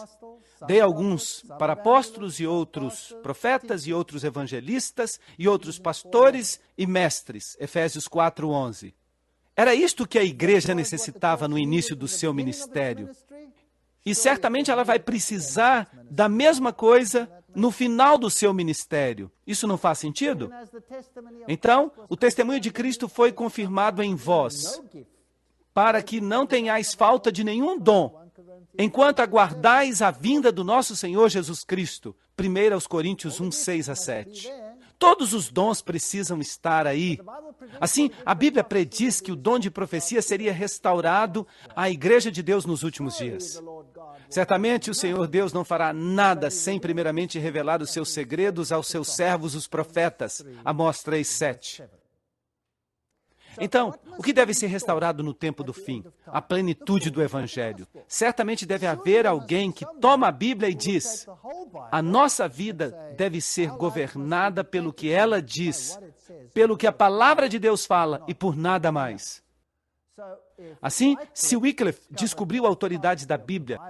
dei alguns para apóstolos e outros profetas e outros evangelistas e outros pastores e mestres. Efésios 4:11. Era isto que a igreja necessitava no início do seu ministério. E certamente ela vai precisar da mesma coisa no final do seu ministério. Isso não faz sentido? Então, o testemunho de Cristo foi confirmado em vós, para que não tenhais falta de nenhum dom, enquanto aguardais a vinda do nosso Senhor Jesus Cristo. 1 Coríntios 1:6-7. Todos os dons precisam estar aí. Assim, a Bíblia prediz que o dom de profecia seria restaurado à igreja de Deus nos últimos dias. Certamente o Senhor Deus não fará nada sem primeiramente revelar os seus segredos aos seus servos, os profetas. Amós 3:7. Então, o que deve ser restaurado no tempo do fim? A plenitude do Evangelho. Certamente deve haver alguém que toma a Bíblia e diz: a nossa vida deve ser governada pelo que ela diz, pelo que a palavra de Deus fala e por nada mais. Assim, se Wycliffe descobriu a autoridade da Bíblia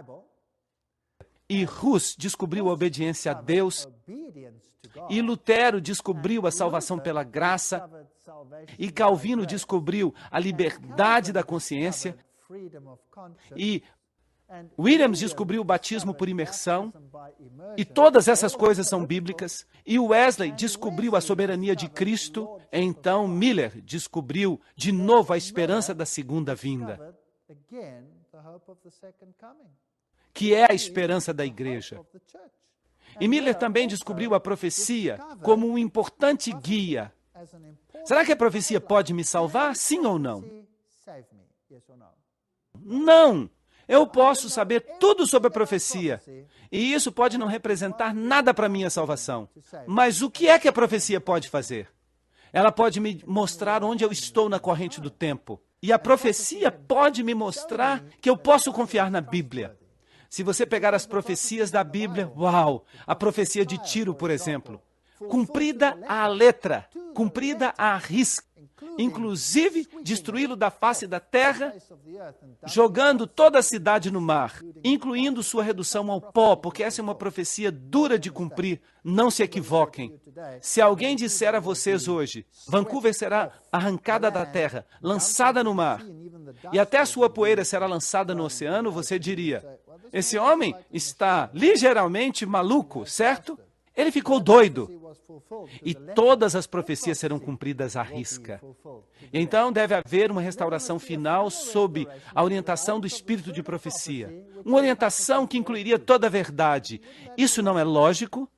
e Hus descobriu a obediência a Deus e Lutero descobriu a salvação pela graça e Calvino descobriu a liberdade da consciência e Williams descobriu o batismo por imersão, e todas essas coisas são bíblicas, e Wesley descobriu a soberania de Cristo, então Miller descobriu de novo a esperança da segunda vinda, que é a esperança da igreja. E Miller também descobriu a profecia como um importante guia. Será que a profecia pode me salvar? Sim ou não? Não! Eu posso saber tudo sobre a profecia, e isso pode não representar nada para a minha salvação. Mas o que é que a profecia pode fazer? Ela pode me mostrar onde eu estou na corrente do tempo. E a profecia pode me mostrar que eu posso confiar na Bíblia. Se você pegar as profecias da Bíblia, uau! A profecia de Tiro, por exemplo, cumprida à letra, cumprida à risca, inclusive destruí-lo da face da terra, jogando toda a cidade no mar, incluindo sua redução ao pó, porque essa é uma profecia dura de cumprir. Não se equivoquem. Se alguém disser a vocês hoje, Vancouver será arrancada da terra, lançada no mar, e até a sua poeira será lançada no oceano, você diria: esse homem está ligeiramente maluco, certo? Ele ficou doido. E todas as profecias serão cumpridas à risca. Então deve haver uma restauração final sob a orientação do espírito de profecia. Uma orientação que incluiria toda a verdade. Isso não é lógico?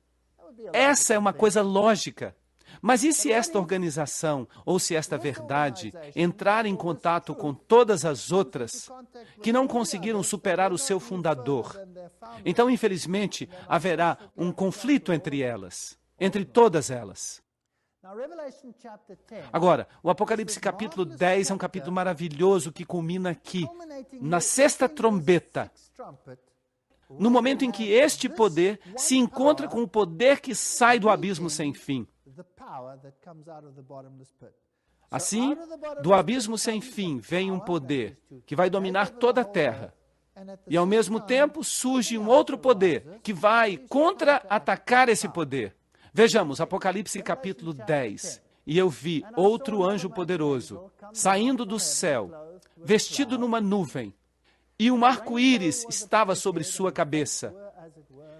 Essa é uma coisa lógica. Mas e se esta organização, ou se esta verdade, entrar em contato com todas as outras que não conseguiram superar o seu fundador? Então, infelizmente, haverá um conflito entre elas, entre todas elas. Agora, o Apocalipse capítulo 10 é um capítulo maravilhoso que culmina aqui, na sexta trombeta, no momento em que este poder se encontra com o poder que sai do abismo sem fim. Assim, do abismo sem fim vem um poder que vai dominar toda a terra. E ao mesmo tempo surge um outro poder que vai contra-atacar esse poder. Vejamos, Apocalipse capítulo 10. E eu vi outro anjo poderoso, saindo do céu, vestido numa nuvem, e um arco-íris estava sobre sua cabeça,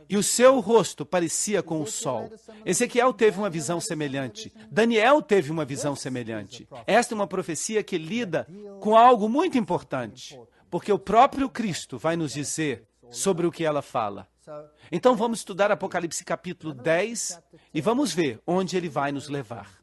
e o seu rosto parecia com o sol. Ezequiel teve uma visão semelhante. Daniel teve uma visão semelhante. Esta é uma profecia que lida com algo muito importante, porque o próprio Cristo vai nos dizer sobre o que ela fala. Então vamos estudar Apocalipse capítulo 10 e vamos ver onde ele vai nos levar.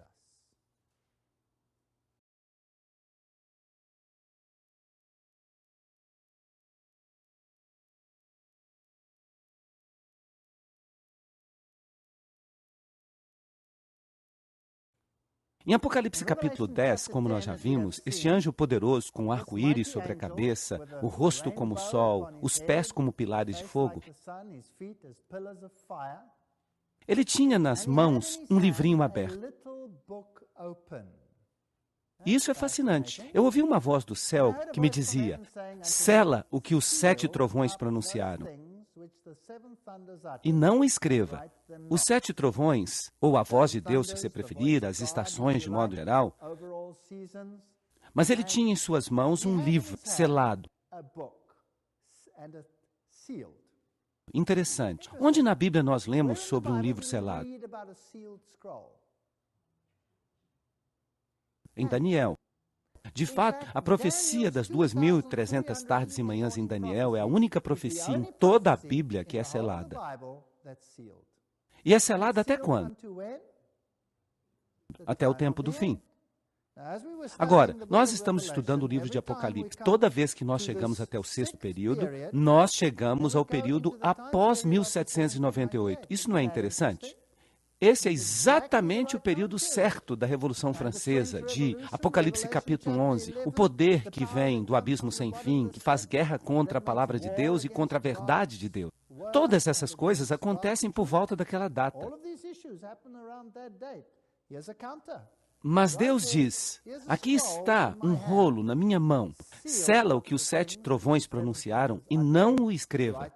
Em Apocalipse capítulo 10, como nós já vimos, este anjo poderoso com um arco-íris sobre a cabeça, o rosto como o sol, os pés como pilares de fogo, ele tinha nas mãos um livrinho aberto. E isso é fascinante. Eu ouvi uma voz do céu que me dizia: sela o que os 7 trovões pronunciaram. E não escreva. Os 7 trovões, ou a voz de Deus, se você preferir, as estações de modo geral, mas ele tinha em suas mãos um livro selado. Interessante. Onde na Bíblia nós lemos sobre um livro selado? Em Daniel. De fato, a profecia das 2.300 tardes e manhãs em Daniel é a única profecia em toda a Bíblia que é selada. E é selada até quando? Até o tempo do fim. Agora, nós estamos estudando o livro de Apocalipse. Toda vez que nós chegamos até o 6º período, nós chegamos ao período após 1798. Isso não é interessante? Esse é exatamente o período certo da Revolução Francesa, de Apocalipse capítulo 11. O poder que vem do abismo sem fim, que faz guerra contra a palavra de Deus e contra a verdade de Deus. Todas essas coisas acontecem por volta daquela data. Mas Deus diz: aqui está um rolo na minha mão. Sela o que os 7 trovões pronunciaram e não o escreva.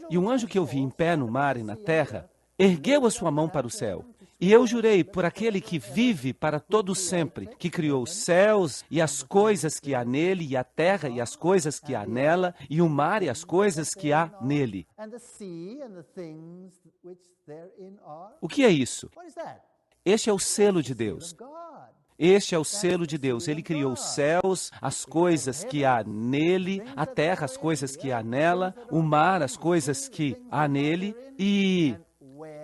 E um anjo que eu vi em pé no mar e na terra ergueu a sua mão para o céu. E eu jurei por aquele que vive para todo sempre, que criou os céus e as coisas que há nele, e a terra e as coisas que há nela, e o mar e as coisas que há nele. O que é isso? Este é o selo de Deus. Este é o selo de Deus. Ele criou os céus, as coisas que há nele, a terra, as coisas que há nela, o mar, as coisas que há nele. E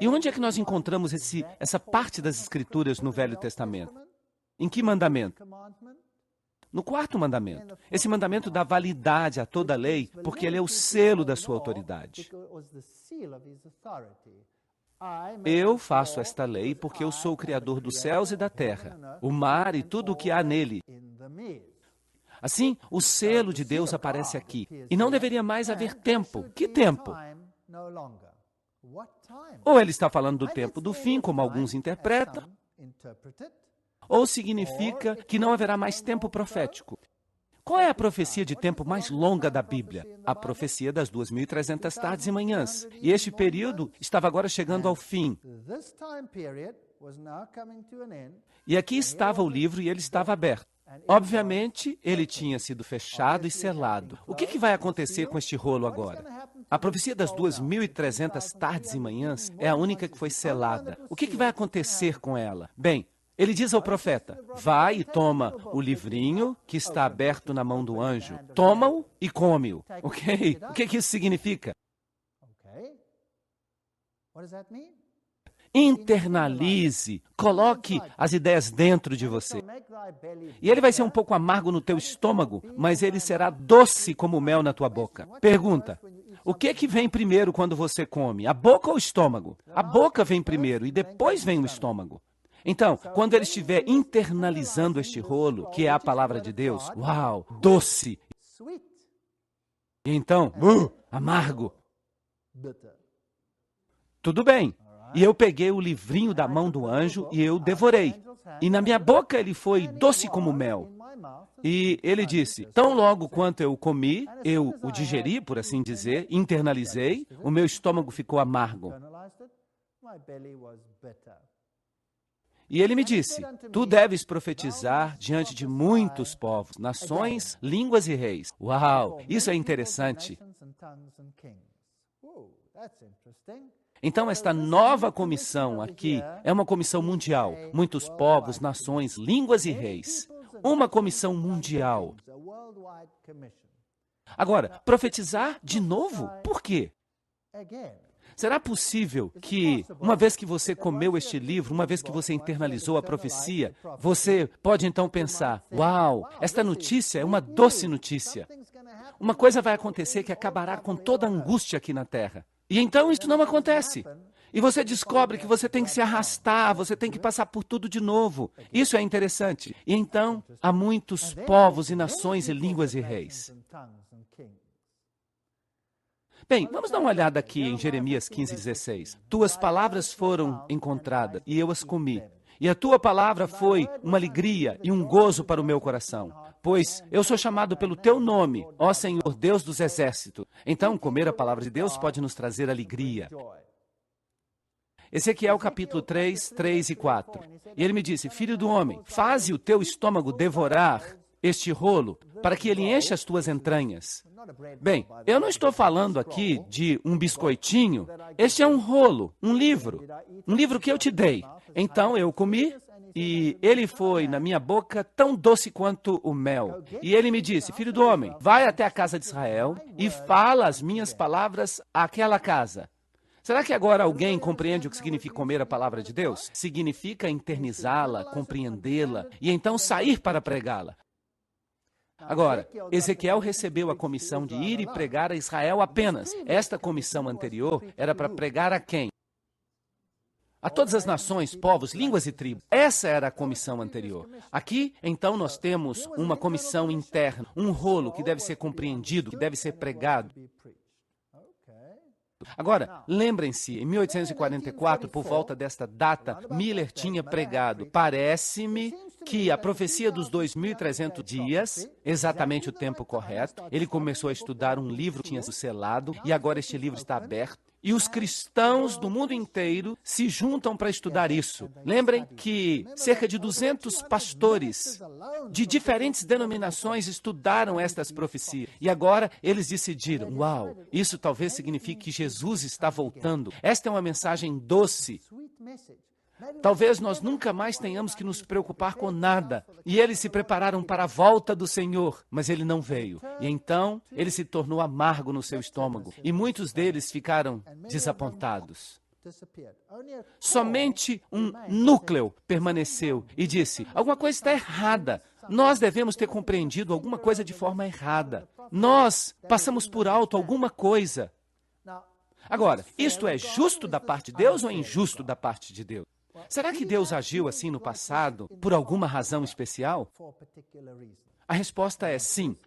onde é que nós encontramos essa parte das Escrituras no Velho Testamento? Em que mandamento? No 4º mandamento. Esse mandamento dá validade a toda a lei, porque ele é o selo da sua autoridade. Eu faço esta lei porque eu sou o Criador dos céus e da terra, o mar e tudo o que há nele. Assim, o selo de Deus aparece aqui. E não deveria mais haver tempo. Que tempo? Ou ele está falando do tempo do fim, como alguns interpretam, ou significa que não haverá mais tempo profético. Qual é a profecia de tempo mais longa da Bíblia? A profecia das 2.300 tardes e manhãs. E este período estava agora chegando ao fim. E aqui estava o livro e ele estava aberto. Obviamente, ele tinha sido fechado e selado. O que vai acontecer com este rolo agora? A profecia das 2.300 tardes e manhãs é a única que foi selada. O que vai acontecer com ela? Bem, ele diz ao profeta: vai e toma o livrinho que está aberto na mão do anjo. Toma-o e come-o. Ok? O que isso significa? Internalize, coloque as ideias dentro de você. E ele vai ser um pouco amargo no teu estômago, mas ele será doce como mel na tua boca. Pergunta: o que vem primeiro quando você come? A boca ou o estômago? A boca vem primeiro e depois vem o estômago. Então, quando ele estiver internalizando este rolo, que é a palavra de Deus, uau, doce. E então, amargo. Tudo bem. E eu peguei o livrinho da mão do anjo e eu devorei. E na minha boca ele foi doce como mel. E ele disse: tão logo quanto eu o comi, eu o digeri, por assim dizer, internalizei, o meu estômago ficou amargo. E ele me disse, tu deves profetizar diante de muitos povos, nações, línguas e reis. Uau, isso é interessante. Então, esta nova comissão aqui é uma comissão mundial. Muitos povos, nações, línguas e reis. Uma comissão mundial. Agora, profetizar de novo? Por quê? Será possível que, uma vez que você comeu este livro, uma vez que você internalizou a profecia, você pode então pensar, uau, esta notícia é uma doce notícia. Uma coisa vai acontecer que acabará com toda a angústia aqui na Terra. E então isso não acontece. E você descobre que você tem que se arrastar, você tem que passar por tudo de novo. Isso é interessante. E então, há muitos povos e nações e línguas e reis. Bem, vamos dar uma olhada aqui em Jeremias 15:16. Tuas palavras foram encontradas e eu as comi. E a tua palavra foi uma alegria e um gozo para o meu coração. Pois eu sou chamado pelo teu nome, ó Senhor, Deus dos exércitos. Então, comer a palavra de Deus pode nos trazer alegria. Ezequiel capítulo 3, 3 e 4. E ele me disse, filho do homem, faze o teu estômago devorar este rolo, para que ele encha as tuas entranhas. Bem, eu não estou falando aqui de um biscoitinho. Este é um rolo, um livro que eu te dei. Então eu comi e ele foi na minha boca tão doce quanto o mel. E ele me disse, filho do homem, vai até a casa de Israel e fala as minhas palavras àquela casa. Será que agora alguém compreende o que significa comer a palavra de Deus? Significa internizá-la, compreendê-la e então sair para pregá-la. Agora, Ezequiel recebeu a comissão de ir e pregar a Israel apenas. Esta comissão anterior era para pregar a quem? A todas as nações, povos, línguas e tribos. Essa era a comissão anterior. Aqui, então, nós temos uma comissão interna, um rolo que deve ser compreendido, que deve ser pregado. Agora, lembrem-se, em 1844, por volta desta data, Miller tinha pregado, parece-me que a profecia dos 2.300 dias, exatamente o tempo correto, ele começou a estudar um livro que tinha sido selado, e agora este livro está aberto. E os cristãos do mundo inteiro se juntam para estudar isso. Lembrem que cerca de 200 pastores de diferentes denominações estudaram estas profecias. E agora eles decidiram, uau, isso talvez signifique que Jesus está voltando. Esta é uma mensagem doce. Talvez nós nunca mais tenhamos que nos preocupar com nada. E eles se prepararam para a volta do Senhor, mas ele não veio. E então, ele se tornou amargo no seu estômago. E muitos deles ficaram desapontados. Somente um núcleo permaneceu e disse, alguma coisa está errada. Nós devemos ter compreendido alguma coisa de forma errada. Nós passamos por alto alguma coisa. Agora, isto é justo da parte de Deus ou injusto da parte de Deus? Será que Deus agiu assim no passado por alguma razão especial? A resposta é sim.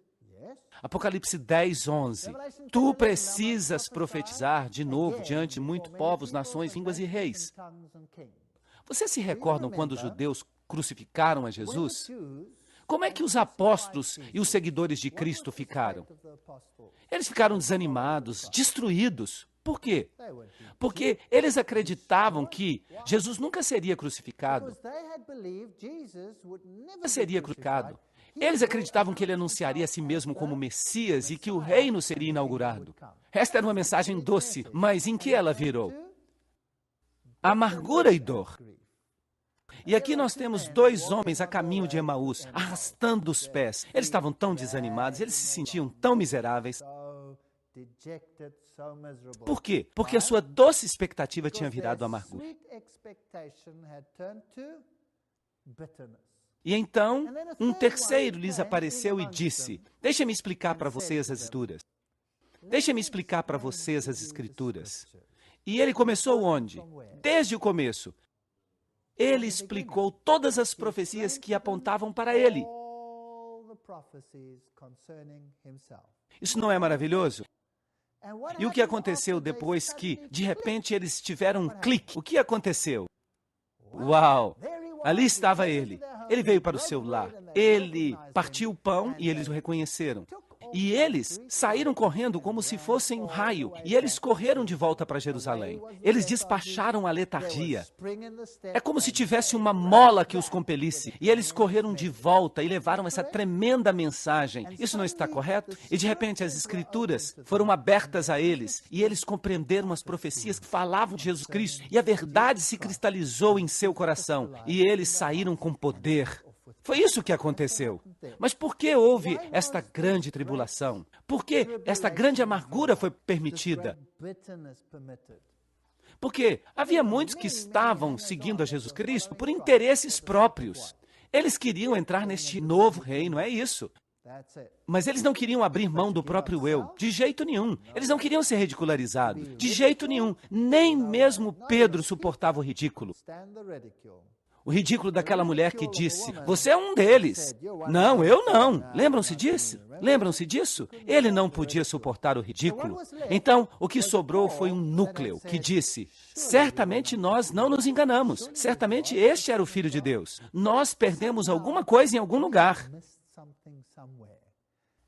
Apocalipse 10, 11. Tu precisas profetizar de novo diante de muitos povos, nações, línguas e reis. Vocês se recordam quando os judeus crucificaram a Jesus? Como é que os apóstolos e os seguidores de Cristo ficaram? Eles ficaram desanimados, destruídos. Por quê? Porque eles acreditavam que Jesus nunca seria crucificado. Nunca seria crucificado. Eles acreditavam que ele anunciaria a si mesmo como Messias e que o reino seria inaugurado. Esta era uma mensagem doce, mas em que ela virou? Amargura e dor. E aqui nós temos dois homens a caminho de Emaús, arrastando os pés. Eles estavam tão desanimados, eles se sentiam tão miseráveis. Por quê? Porque a sua doce expectativa tinha virado amargura. E então, um terceiro lhes apareceu e disse, deixa-me explicar para vocês as escrituras. Deixa-me explicar para vocês as escrituras. E ele começou onde? Desde o começo. Ele explicou todas as profecias que apontavam para ele. Isso não é maravilhoso? E o que aconteceu depois que, de repente, eles tiveram um clique? O que aconteceu? Uau! Ali estava ele. Ele veio para o seu lar. Ele partiu o pão e eles o reconheceram. E eles saíram correndo como se fossem um raio. E eles correram de volta para Jerusalém. Eles despacharam a letargia. É como se tivesse uma mola que os compelisse. E eles correram de volta e levaram essa tremenda mensagem. Isso não está correto? E de repente as escrituras foram abertas a eles. E eles compreenderam as profecias que falavam de Jesus Cristo. E a verdade se cristalizou em seu coração. E eles saíram com poder. Foi isso que aconteceu. Mas por que houve esta grande tribulação? Por que esta grande amargura foi permitida? Porque havia muitos que estavam seguindo a Jesus Cristo por interesses próprios. Eles queriam entrar neste novo reino, é isso. Mas eles não queriam abrir mão do próprio eu, de jeito nenhum. Eles não queriam ser ridicularizados, de jeito nenhum. Nem mesmo Pedro suportava o ridículo. O ridículo daquela mulher que disse, você é um deles. Não, eu não. Lembram-se disso? Lembram-se disso? Ele não podia suportar o ridículo. Então, o que sobrou foi um núcleo que disse, certamente nós não nos enganamos. Certamente este era o Filho de Deus. Nós perdemos alguma coisa em algum lugar.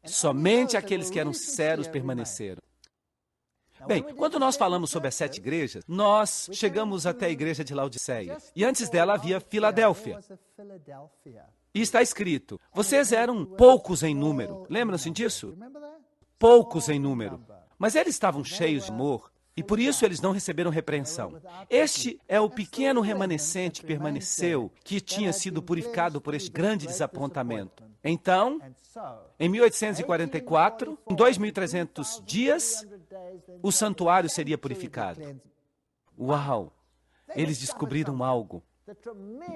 Somente aqueles que eram sérios permaneceram. Bem, quando nós falamos sobre as 7 igrejas, nós chegamos até a igreja de Laodiceia. E antes dela havia Filadélfia. E está escrito, vocês eram poucos em número. Lembram-se disso? Poucos em número. Mas eles estavam cheios de amor. E por isso eles não receberam repreensão. Este é o pequeno remanescente que permaneceu, que tinha sido purificado por este grande desapontamento. Então, em 1844, em 2.300 dias, o santuário seria purificado. Uau! Eles descobriram algo.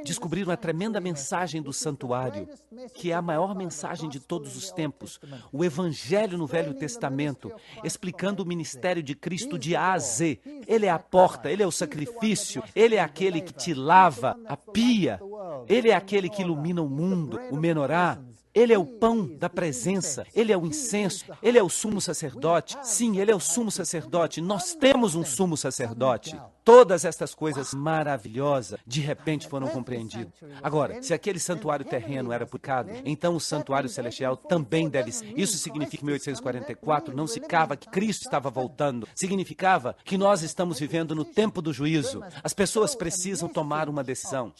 Descobriram a tremenda mensagem do santuário, que é a maior mensagem de todos os tempos, o Evangelho no Velho Testamento, explicando o ministério de Cristo de A a Z. Ele é a porta, Ele é o sacrifício, Ele é aquele que te lava a pia, Ele é aquele que ilumina o mundo, o menorá. Ele é o pão da presença, Ele é o incenso, Ele é o sumo sacerdote. Sim, Ele é o sumo sacerdote. Nós temos um sumo sacerdote. Todas estas coisas maravilhosas, de repente, foram compreendidas. Agora, se aquele santuário terreno era purificado, então o santuário celestial também deve ser. Isso significa que em 1844 não significava que Cristo estava voltando. Significava que nós estamos vivendo no tempo do juízo. As pessoas precisam tomar uma decisão.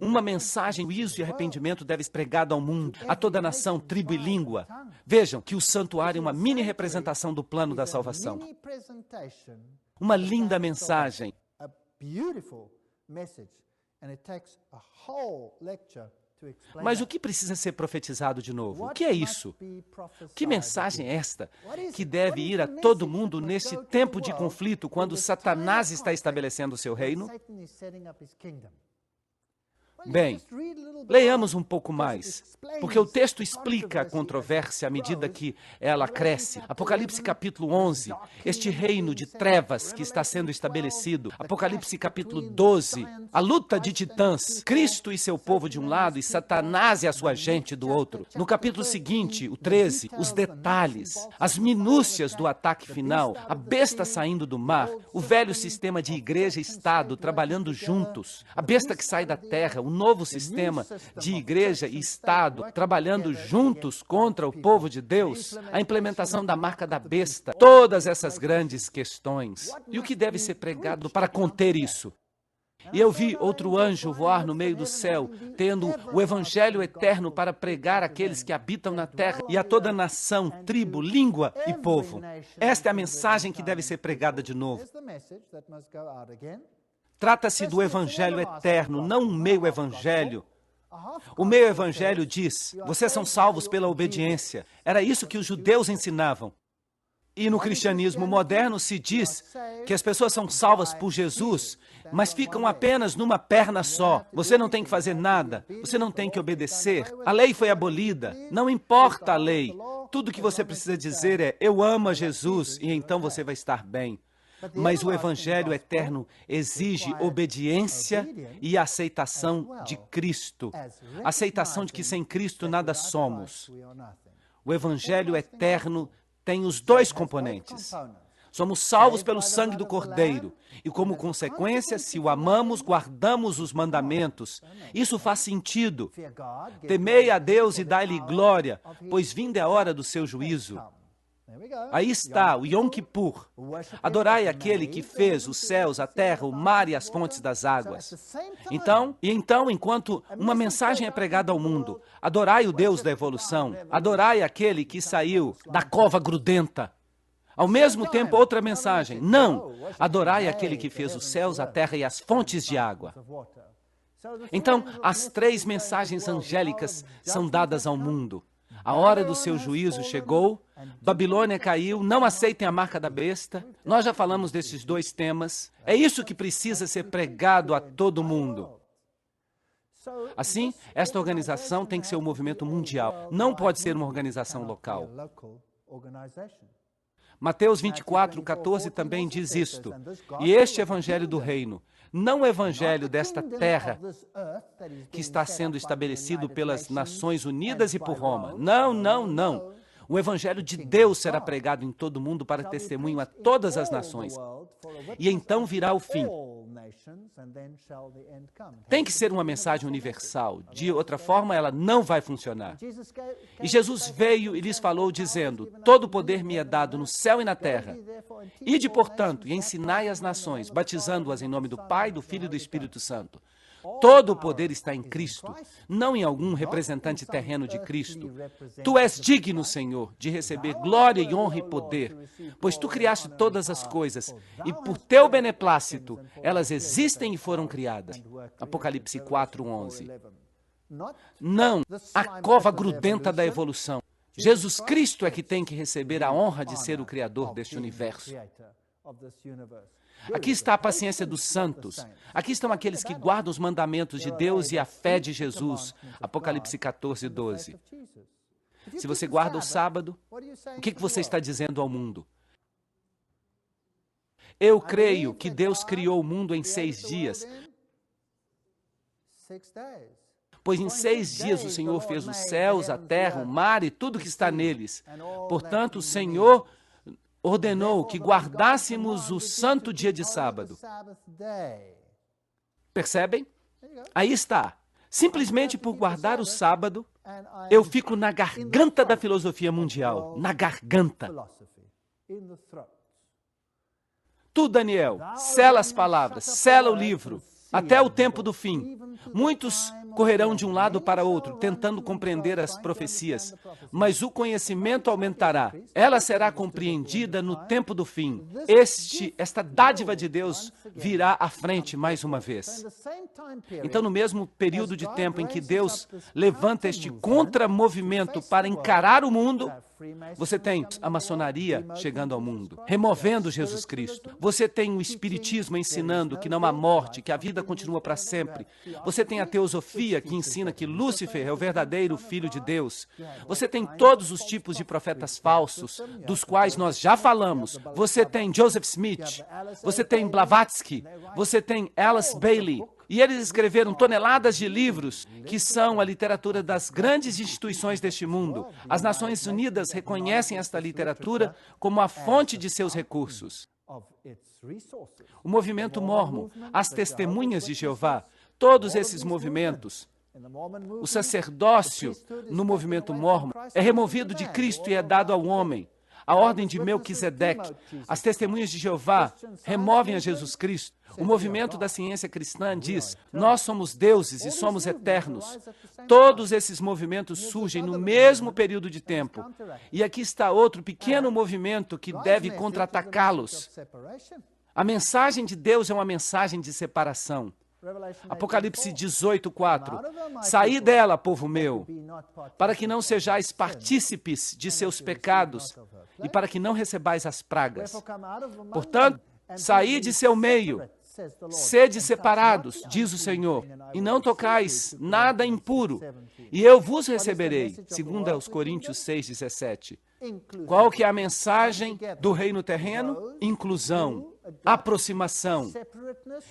Uma mensagem de juízo e arrependimento deve ser pregada ao mundo, a toda nação, tribo e língua. Vejam que o santuário é uma mini representação do plano da salvação. Uma linda mensagem. Mas o que precisa ser profetizado de novo? O que é isso? Que mensagem é esta que deve ir a todo mundo neste tempo de conflito, quando Satanás está estabelecendo o seu reino? Bem, leiamos um pouco mais, porque o texto explica a controvérsia à medida que ela cresce. Apocalipse capítulo 11, este reino de trevas que está sendo estabelecido. Apocalipse capítulo 12, a luta de titãs, Cristo e seu povo de um lado e Satanás e a sua gente do outro. No capítulo seguinte, o 13, os detalhes, as minúcias do ataque final, a besta saindo do mar, o velho sistema de igreja e Estado trabalhando juntos, a besta que sai da terra, o novo sistema de igreja e Estado trabalhando juntos contra o povo de Deus, a implementação da marca da besta, todas essas grandes questões. E o que deve ser pregado para conter isso? E eu vi outro anjo voar no meio do céu, tendo o evangelho eterno para pregar àqueles que habitam na terra e a toda nação, tribo, língua e povo. Esta é a mensagem que deve ser pregada de novo. Trata-se do evangelho eterno, não um meio evangelho. O meio evangelho diz, vocês são salvos pela obediência. Era isso que os judeus ensinavam. E no cristianismo moderno se diz que as pessoas são salvas por Jesus, mas ficam apenas numa perna só. Você não tem que fazer nada, você não tem que obedecer. A lei foi abolida, não importa a lei. Tudo que você precisa dizer é, eu amo a Jesus, e então você vai estar bem. Mas o evangelho eterno exige obediência e aceitação de Cristo. Aceitação de que sem Cristo nada somos. O evangelho eterno tem os dois componentes. Somos salvos pelo sangue do Cordeiro. E como consequência, se o amamos, guardamos os mandamentos. Isso faz sentido. Temei a Deus e dai-lhe glória, pois vinda é a hora do seu juízo. Aí está, o Yom Kippur. Adorai aquele que fez os céus, a terra, o mar e as fontes das águas. Então, enquanto uma mensagem é pregada ao mundo, adorai o Deus da evolução, adorai aquele que saiu da cova grudenta. Ao mesmo tempo, outra mensagem, não, adorai aquele que fez os céus, a terra e as fontes de água. Então, as três mensagens angélicas são dadas ao mundo. A hora do seu juízo chegou, Babilônia caiu, não aceitem a marca da besta. Nós já falamos desses dois temas. É isso que precisa ser pregado a todo mundo. Assim, esta organização tem que ser um movimento mundial. Não pode ser uma organização local. Mateus 24:14 também diz isto. E este evangelho do reino, não o evangelho desta terra que está sendo estabelecido pelas Nações Unidas e por Roma. Não, não, não. O evangelho de Deus será pregado em todo o mundo para testemunho a todas as nações. E então virá o fim. Tem que ser uma mensagem universal. De outra forma, ela não vai funcionar. E Jesus veio e lhes falou, dizendo, todo o poder me é dado no céu e na terra. Ide, portanto, e ensinai as nações, batizando-as em nome do Pai, do Filho e do Espírito Santo. Todo o poder está em Cristo, não em algum representante terreno de Cristo. Tu és digno, Senhor, de receber glória e honra e poder, pois tu criaste todas as coisas, e por teu beneplácito elas existem e foram criadas. Apocalipse 4:11. Não a cova grudenta da evolução. Jesus Cristo é que tem que receber a honra de ser o Criador deste universo. Aqui está a paciência dos santos. Aqui estão aqueles que guardam os mandamentos de Deus e a fé de Jesus. Apocalipse 14:12. Se você guarda o sábado, o que você está dizendo ao mundo? Eu creio que Deus criou o mundo em 6 dias. Pois em 6 dias o Senhor fez os céus, a terra, o mar e tudo que está neles. Portanto, o Senhor ordenou que guardássemos o santo dia de sábado. Percebem? Aí está. Simplesmente por guardar o sábado, eu fico na garganta da filosofia mundial. Na garganta. Tu, Daniel, sela as palavras, sela o livro, até o tempo do fim. Muitos correrão de um lado para outro, tentando compreender as profecias, mas o conhecimento aumentará. Ela será compreendida no tempo do fim. Esta dádiva de Deus virá à frente mais uma vez. Então, no mesmo período de tempo em que Deus levanta este contramovimento para encarar o mundo, você tem a maçonaria chegando ao mundo, removendo Jesus Cristo. Você tem o espiritismo ensinando que não há morte, que a vida continua para sempre. Você tem a teosofia que ensina que Lúcifer é o verdadeiro Filho de Deus. Você tem todos os tipos de profetas falsos, dos quais nós já falamos. Você tem Joseph Smith, você tem Blavatsky, você tem Alice Bailey. E eles escreveram toneladas de livros que são a literatura das grandes instituições deste mundo. As Nações Unidas reconhecem esta literatura como a fonte de seus recursos. O movimento mórmon, as testemunhas de Jeová, todos esses movimentos, o sacerdócio no movimento mórmon é removido de Cristo e é dado ao homem. A ordem de Melquisedeque, as testemunhas de Jeová removem a Jesus Cristo. O movimento da ciência cristã diz, nós somos deuses e somos eternos. Todos esses movimentos surgem no mesmo período de tempo. E aqui está outro pequeno movimento que deve contra-atacá-los. A mensagem de Deus é uma mensagem de separação. Apocalipse 18:4. Saí dela, povo meu, para que não sejais partícipes de seus pecados e para que não recebais as pragas. Portanto, saí de seu meio, sede separados, diz o Senhor, e não tocais nada impuro, e eu vos receberei, segundo aos Coríntios 6:17. Qual que é a mensagem do reino terreno? Inclusão, aproximação.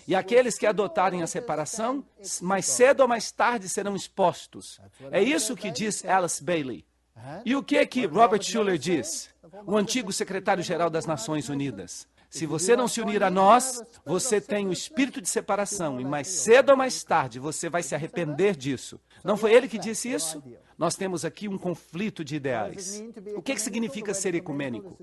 E aqueles que adotarem a separação, mais cedo ou mais tarde serão expostos. É isso que diz Alice Bailey. E o que Robert Schuller diz? o antigo secretário-geral das Nações Unidas. Se você não se unir a nós, você tem o espírito de separação, e mais cedo ou mais tarde você vai se arrepender disso. Não foi ele que disse isso? Nós temos aqui um conflito de ideais. O que significa ser ecumênico?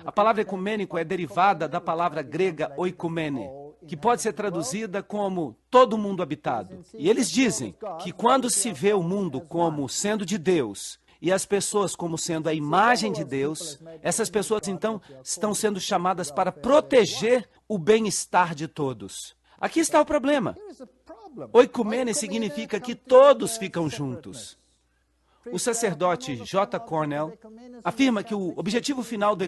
A palavra ecumênico é derivada da palavra grega oikumene, que pode ser traduzida como todo mundo habitado. E eles dizem que quando se vê o mundo como sendo de Deus, e as pessoas como sendo a imagem de Deus, essas pessoas então estão sendo chamadas para proteger o bem-estar de todos. Aqui está o problema. Oikumene significa que todos ficam juntos. O sacerdote J. Cornell afirma que o objetivo final do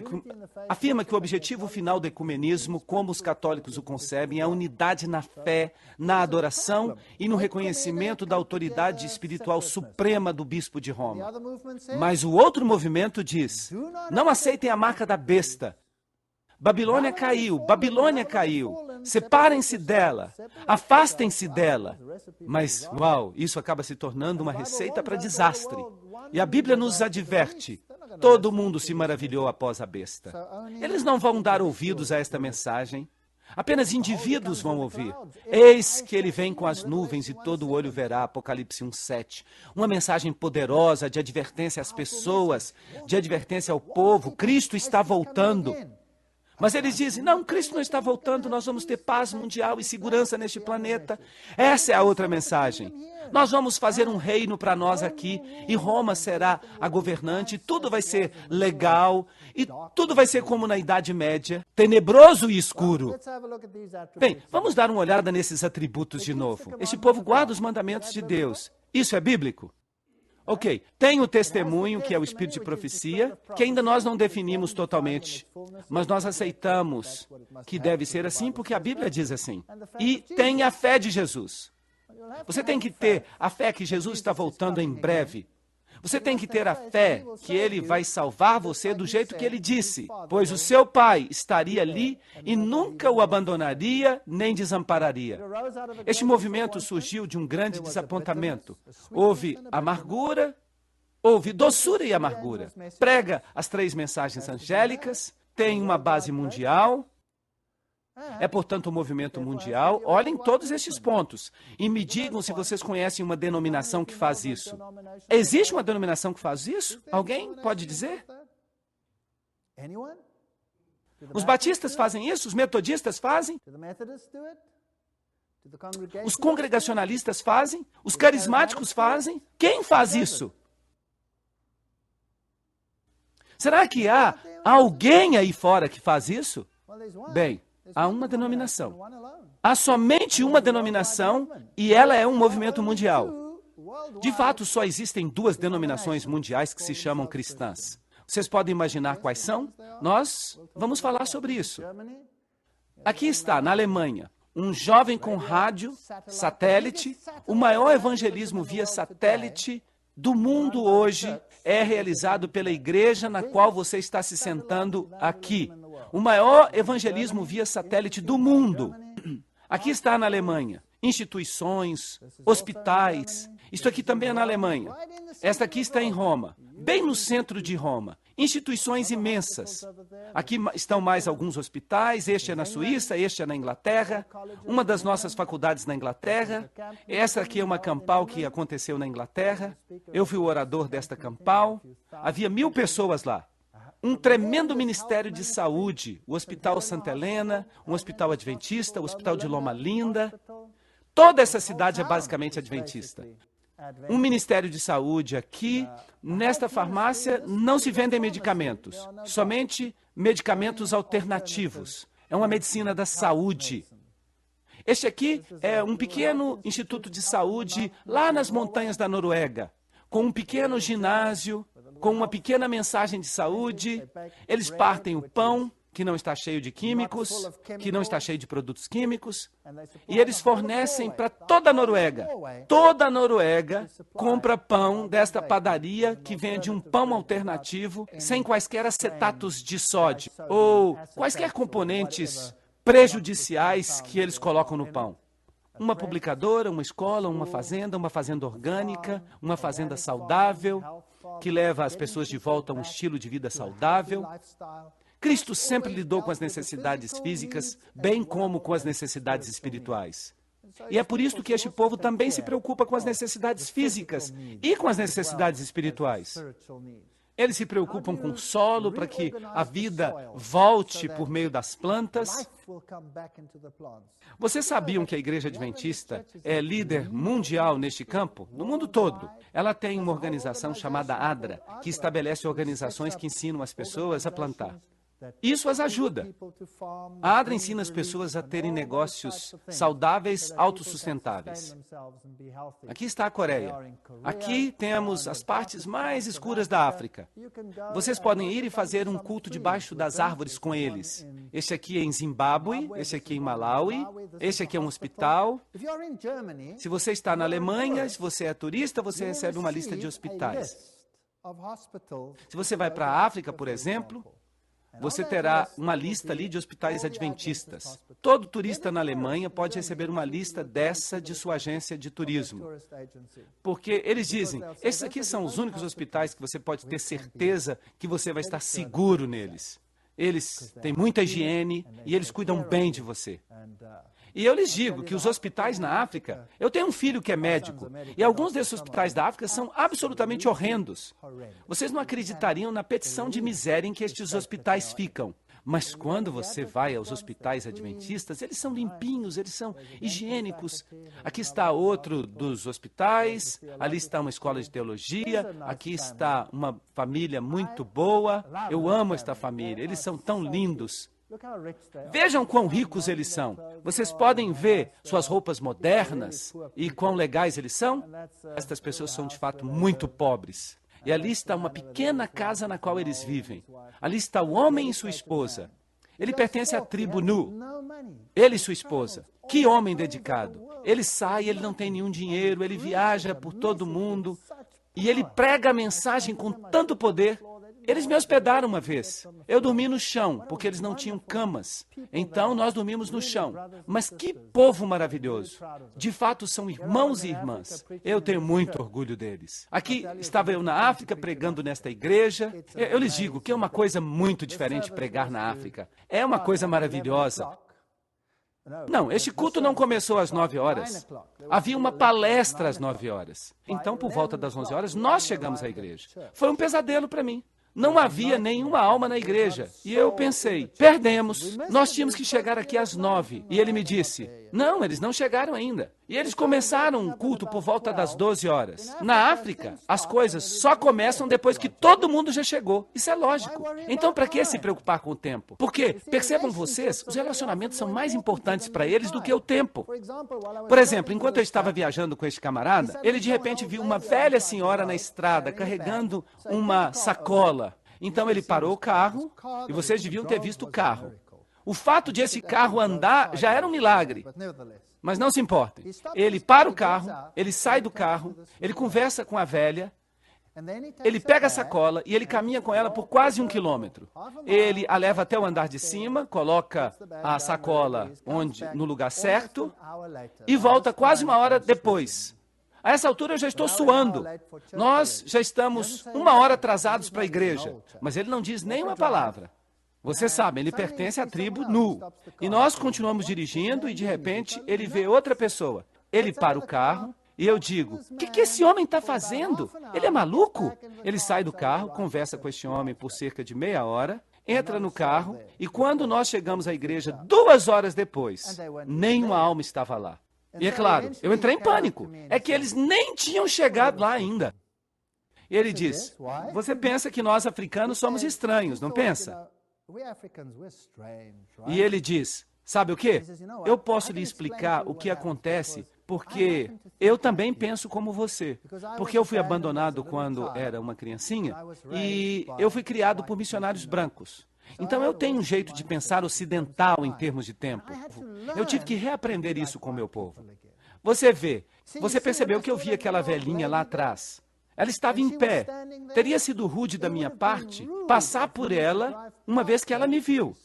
ecumenismo, como os católicos o concebem, é a unidade na fé, na adoração e no reconhecimento da autoridade espiritual suprema do bispo de Roma. Mas o outro movimento diz: não aceitem a marca da besta. Babilônia caiu, separem-se dela, afastem-se dela. Mas, uau, isso acaba se tornando uma receita para desastre. E a Bíblia nos adverte: todo mundo se maravilhou após a besta. Eles não vão dar ouvidos a esta mensagem. Apenas indivíduos vão ouvir. Eis que ele vem com as nuvens e todo olho verá, Apocalipse 1:7. Uma mensagem poderosa de advertência às pessoas, de advertência ao povo. Cristo está voltando. Mas eles dizem: não, Cristo não está voltando, nós vamos ter paz mundial e segurança neste planeta. Essa é a outra mensagem. Nós vamos fazer um reino para nós aqui, e Roma será a governante, tudo vai ser legal, e tudo vai ser como na Idade Média, tenebroso e escuro. Bem, vamos dar uma olhada nesses atributos de novo. Este povo guarda os mandamentos de Deus. Isso é bíblico? Ok, tem o testemunho, que é o espírito de profecia, que ainda nós não definimos totalmente, mas nós aceitamos que deve ser assim porque a Bíblia diz assim. E tem a fé de Jesus. Você tem que ter a fé que Jesus está voltando em breve. Você tem que ter a fé que Ele vai salvar você do jeito que Ele disse, pois o seu Pai estaria ali e nunca o abandonaria nem desampararia. Este movimento surgiu de um grande desapontamento. Houve amargura, houve doçura e amargura. Prega as 3 mensagens angélicas, tem uma base mundial. É, portanto, um movimento mundial. Olhem todos estes pontos e me digam se vocês conhecem uma denominação que faz isso. Existe uma denominação que faz isso? Alguém pode dizer? Os batistas fazem isso? Os metodistas fazem? Os congregacionalistas fazem? Os carismáticos fazem? Quem faz isso? Será que há alguém aí fora que faz isso? Bem, há uma denominação. Há somente uma denominação e ela é um movimento mundial. De fato, só existem 2 denominações mundiais que se chamam cristãs. Vocês podem imaginar quais são? Nós vamos falar sobre isso. Aqui está, na Alemanha, um jovem com rádio, satélite. O maior evangelismo via satélite do mundo hoje é realizado pela igreja na qual você está se sentando aqui. O maior evangelismo via satélite do mundo. Aqui está na Alemanha. Instituições, hospitais. Isto aqui também é na Alemanha. Esta aqui está em Roma, bem no centro de Roma. Instituições imensas. Aqui estão mais alguns hospitais. Este é na Suíça, este é na Inglaterra. Uma das nossas faculdades na Inglaterra. Esta aqui é uma campal que aconteceu na Inglaterra. Eu fui o orador desta campal. Havia 1000 pessoas lá. Um tremendo ministério de saúde, o Hospital Santa Helena, um hospital adventista, o Hospital de Loma Linda. Toda essa cidade é basicamente adventista. Um ministério de saúde aqui. Nesta farmácia não se vendem medicamentos, somente medicamentos alternativos. É uma medicina da saúde. Este aqui é um pequeno instituto de saúde lá nas montanhas da Noruega, com um pequeno ginásio, com uma pequena mensagem de saúde. Eles partem o pão, que não está cheio de químicos, que não está cheio de produtos químicos, e eles fornecem para toda a Noruega. Toda a Noruega compra pão desta padaria que vende um pão alternativo, sem quaisquer acetatos de sódio, ou quaisquer componentes prejudiciais que eles colocam no pão. Uma publicadora, uma escola, uma fazenda orgânica, uma fazenda saudável. que leva as pessoas de volta a um estilo de vida saudável. Cristo sempre lidou com as necessidades físicas, bem como com as necessidades espirituais. E é por isso que este povo também se preocupa com as necessidades físicas e com as necessidades espirituais. Eles se preocupam com o solo para que a vida volte por meio das plantas. Vocês sabiam que a Igreja Adventista é líder mundial neste campo? No mundo todo. Ela tem uma organização chamada ADRA, que estabelece organizações que ensinam as pessoas a plantar. Isso as ajuda. A ADRA ensina as pessoas a terem negócios saudáveis, autossustentáveis. Aqui está a Coreia. Aqui temos as partes mais escuras da África. Vocês podem ir e fazer um culto debaixo das árvores com eles. Este aqui é em Zimbábue, este aqui é em Malawi, este aqui é um hospital. Se você está na Alemanha, se você é turista, você recebe uma lista de hospitais. Se você vai para a África, por exemplo, você terá uma lista ali de hospitais adventistas. Todo turista na Alemanha pode receber uma lista dessa de sua agência de turismo. Porque eles dizem, esses aqui são os únicos hospitais que você pode ter certeza que você vai estar seguro neles. Eles têm muita higiene e eles cuidam bem de você. E eu lhes digo que os hospitais na África, eu tenho um filho que é médico, e alguns desses hospitais da África são absolutamente horrendos. Vocês não acreditariam na petição de miséria em que estes hospitais ficam. Mas quando você vai aos hospitais adventistas, eles são limpinhos, eles são higiênicos. Aqui está outro dos hospitais, ali está uma escola de teologia, aqui está uma família muito boa. Eu amo esta família, eles são tão lindos. Vejam quão ricos eles são. Vocês podem ver suas roupas modernas e quão legais eles são? Estas pessoas são, de fato, muito pobres. E ali está uma pequena casa na qual eles vivem. Ali está o homem e sua esposa. Ele pertence à tribo Nu. Ele e sua esposa. Que homem dedicado. Ele sai, ele não tem nenhum dinheiro, ele viaja por todo o mundo e ele prega a mensagem com tanto poder. Eles me hospedaram uma vez. Eu dormi no chão, porque eles não tinham camas. Então, nós dormimos no chão. Mas que povo maravilhoso. De fato, são irmãos e irmãs. Eu tenho muito orgulho deles. Aqui estava eu na África pregando nesta igreja. Eu lhes digo que é uma coisa muito diferente pregar na África. É uma coisa maravilhosa. Não, este culto não começou às 9 horas. Havia uma palestra às 9 horas. Então, por volta das 11 horas, nós chegamos à igreja. Foi um pesadelo para mim. Não havia nenhuma alma na igreja. E eu pensei, perdemos. Nós tínhamos que chegar aqui às 9. E ele me disse, não, eles não chegaram ainda. E eles começaram um culto por volta das 12 horas. Na África, as coisas só começam depois que todo mundo já chegou. Isso é lógico. Então, para que se preocupar com o tempo? Porque, percebam vocês, os relacionamentos são mais importantes para eles do que o tempo. Por exemplo, enquanto eu estava viajando com este camarada, ele de repente viu uma velha senhora na estrada carregando uma sacola. Então ele parou o carro, e vocês deviam ter visto o carro. O fato de esse carro andar já era um milagre. Mas não se importem. Ele para o carro, ele sai do carro, ele conversa com a velha, ele pega a sacola e ele caminha com ela por quase 1 quilômetro. Ele a leva até o andar de cima, coloca a sacola no lugar certo e volta quase 1 hora depois. A essa altura eu já estou suando. Nós já estamos 1 hora atrasados para a igreja, mas ele não diz nem uma palavra. Você sabe, ele pertence à tribo Nu. E nós continuamos dirigindo e, de repente, ele vê outra pessoa. Ele para o carro e eu digo, o que esse homem está fazendo? Ele é maluco? Ele sai do carro, conversa com este homem por cerca de meia hora, entra no carro e quando nós chegamos à igreja 2 horas depois, nenhuma alma estava lá. E é claro, eu entrei em pânico. É que eles nem tinham chegado lá ainda. E ele diz, você pensa que nós africanos somos estranhos, não pensa? E ele diz, sabe o quê? Eu posso lhe explicar o que acontece, porque eu também penso como você. Porque eu fui abandonado quando era uma criancinha e eu fui criado por missionários brancos. Então eu tenho um jeito de pensar ocidental em termos de tempo. Eu tive que reaprender isso com o meu povo. Você vê, você percebeu que eu vi aquela velhinha lá atrás. Ela estava em pé. Teria sido rude da minha parte passar por ela uma vez que ela me viu.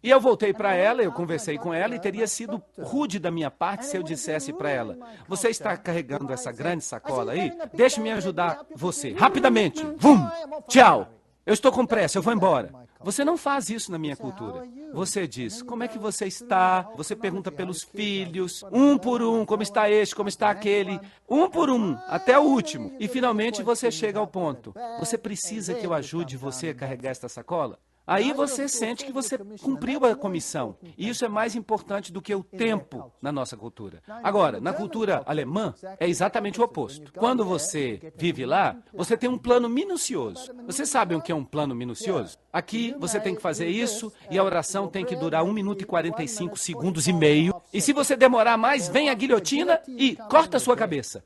E eu voltei para ela, eu conversei com ela e teria sido rude da minha parte se eu dissesse para ela: você está carregando essa grande sacola aí? Deixe-me ajudar você. Rapidamente. Vum! Tchau! Eu estou com pressa, eu vou embora. Você não faz isso na minha cultura. Você diz: como é que você está? Você pergunta pelos filhos, um por um, como está este, como está aquele, um por um, até o último. E finalmente você chega ao ponto: você precisa que eu ajude você a carregar esta sacola? Aí você sente que você cumpriu a comissão. E isso é mais importante do que o tempo na nossa cultura. Agora, na cultura alemã, é exatamente o oposto. Quando você vive lá, você tem um plano minucioso. Vocês sabem o que é um plano minucioso? Aqui, você tem que fazer isso e a oração tem que durar 1 minuto e 45 segundos e meio. E se você demorar mais, vem a guilhotina e corta a sua cabeça.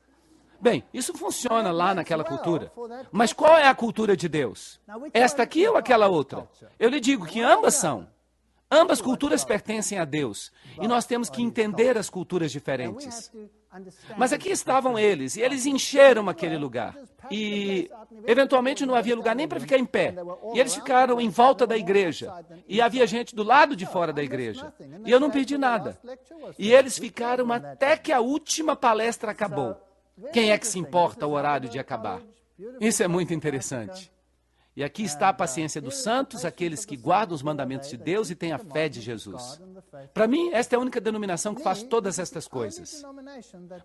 Bem, isso funciona lá naquela cultura. Mas qual é a cultura de Deus? Esta aqui ou aquela outra? Eu lhe digo que ambas são. Ambas culturas pertencem a Deus. E nós temos que entender as culturas diferentes. Mas aqui estavam eles, e eles encheram aquele lugar. E, eventualmente, não havia lugar nem para ficar em pé. E eles ficaram em volta da igreja. E havia gente do lado de fora da igreja. E eu não perdi nada. E eles ficaram até que a última palestra acabou. Quem é que se importa o horário de acabar? Isso é muito interessante. E aqui está a paciência dos santos, aqueles que guardam os mandamentos de Deus e têm a fé de Jesus. Para mim, esta é a única denominação que faz todas estas coisas.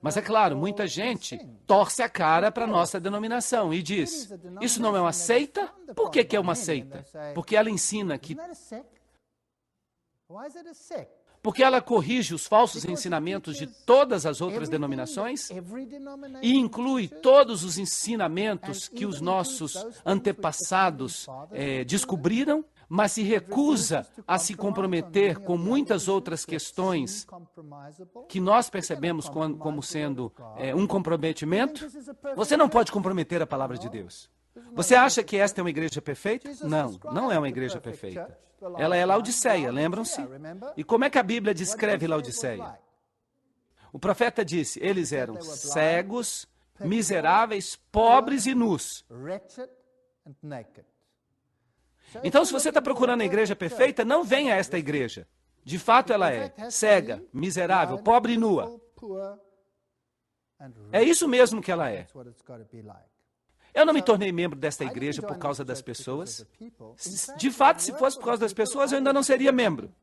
Mas é claro, muita gente torce a cara para a nossa denominação e diz: isso não é uma seita? Por que é uma seita? Porque ela ensina que... Porque ela corrige os falsos ensinamentos de todas as outras denominações e inclui todos os ensinamentos que os nossos antepassados descobriram, mas se recusa a se comprometer com muitas outras questões que nós percebemos como sendo um comprometimento. Você não pode comprometer a palavra de Deus. Você acha que esta é uma igreja perfeita? Não, não é uma igreja perfeita. Ela é Laodiceia, lembram-se? E como é que a Bíblia descreve Laodiceia? O profeta disse: eles eram cegos, miseráveis, pobres e nus. Então, se você está procurando a igreja perfeita, não venha a esta igreja. De fato, ela é cega, miserável, pobre e nua. É isso mesmo que ela é. Eu não me tornei membro desta igreja por causa das pessoas. De fato, se fosse por causa das pessoas, eu ainda não seria membro.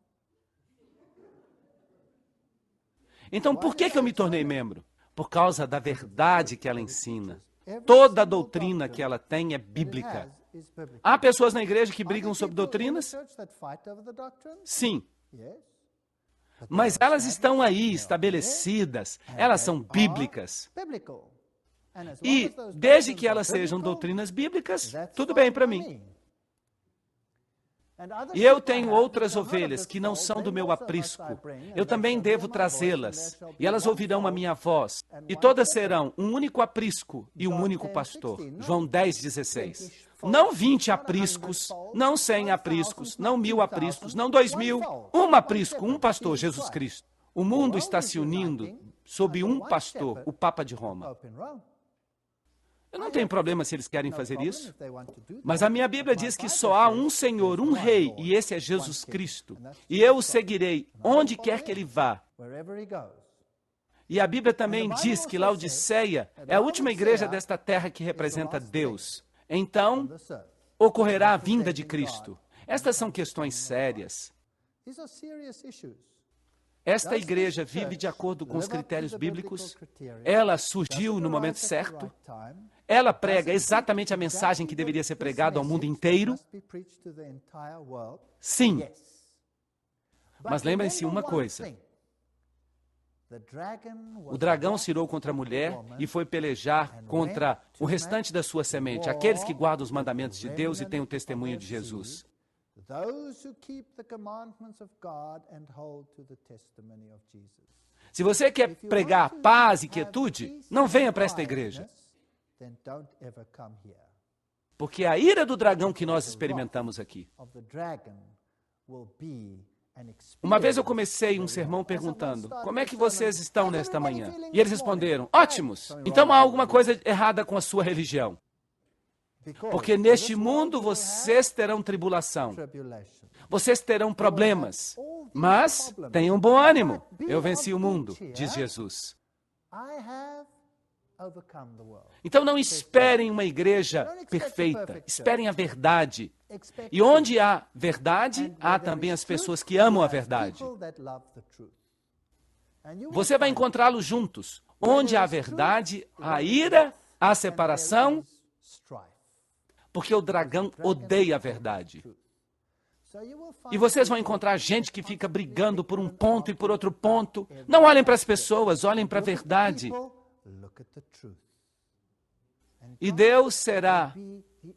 Então, por que eu me tornei membro? Por causa da verdade que ela ensina. Toda a doutrina que ela tem é bíblica. Há pessoas na igreja que brigam sobre doutrinas? Sim. Mas elas estão aí, estabelecidas. Elas são bíblicas. E, desde que elas sejam doutrinas bíblicas, tudo bem para mim. E eu tenho outras ovelhas que não são do meu aprisco. Eu também devo trazê-las. E elas ouvirão a minha voz. E todas serão um único aprisco e um único pastor. João 10:16. Não 20 apriscos, não 100 apriscos, não 1000 apriscos, não 2000. Um aprisco, um pastor, Jesus Cristo. O mundo está se unindo sob um pastor, o Papa de Roma. Eu não tenho problema se eles querem fazer isso. Mas a minha Bíblia diz que só há um Senhor, um Rei, e esse é Jesus Cristo. E eu o seguirei onde quer que ele vá. E a Bíblia também diz que Laodiceia é a última igreja desta terra que representa Deus. Então, ocorrerá a vinda de Cristo. Estas são questões sérias. Esta igreja vive de acordo com os critérios bíblicos. Ela surgiu no momento certo. Ela prega exatamente a mensagem que deveria ser pregada ao mundo inteiro. Sim. Mas lembrem-se uma coisa. O dragão se irou contra a mulher e foi pelejar contra o restante da sua semente, aqueles que guardam os mandamentos de Deus e têm o testemunho de Jesus. Se você quer pregar paz e quietude, não venha para esta igreja. Porque a ira do dragão que nós experimentamos aqui. Uma vez eu comecei um sermão perguntando: como é que vocês estão nesta manhã? E eles responderam: ótimos! Então há alguma coisa errada com a sua religião. Porque neste mundo vocês terão tribulação, vocês terão problemas, mas tenham bom ânimo. Eu venci o mundo, diz Jesus. Então não esperem uma igreja perfeita, esperem a verdade. E onde há verdade, há também as pessoas que amam a verdade. Você vai encontrá-los juntos. Onde há verdade, há ira, há separação, porque o dragão odeia a verdade. E vocês vão encontrar gente que fica brigando por um ponto e por outro ponto. Não olhem para as pessoas, olhem para a verdade. E Deus será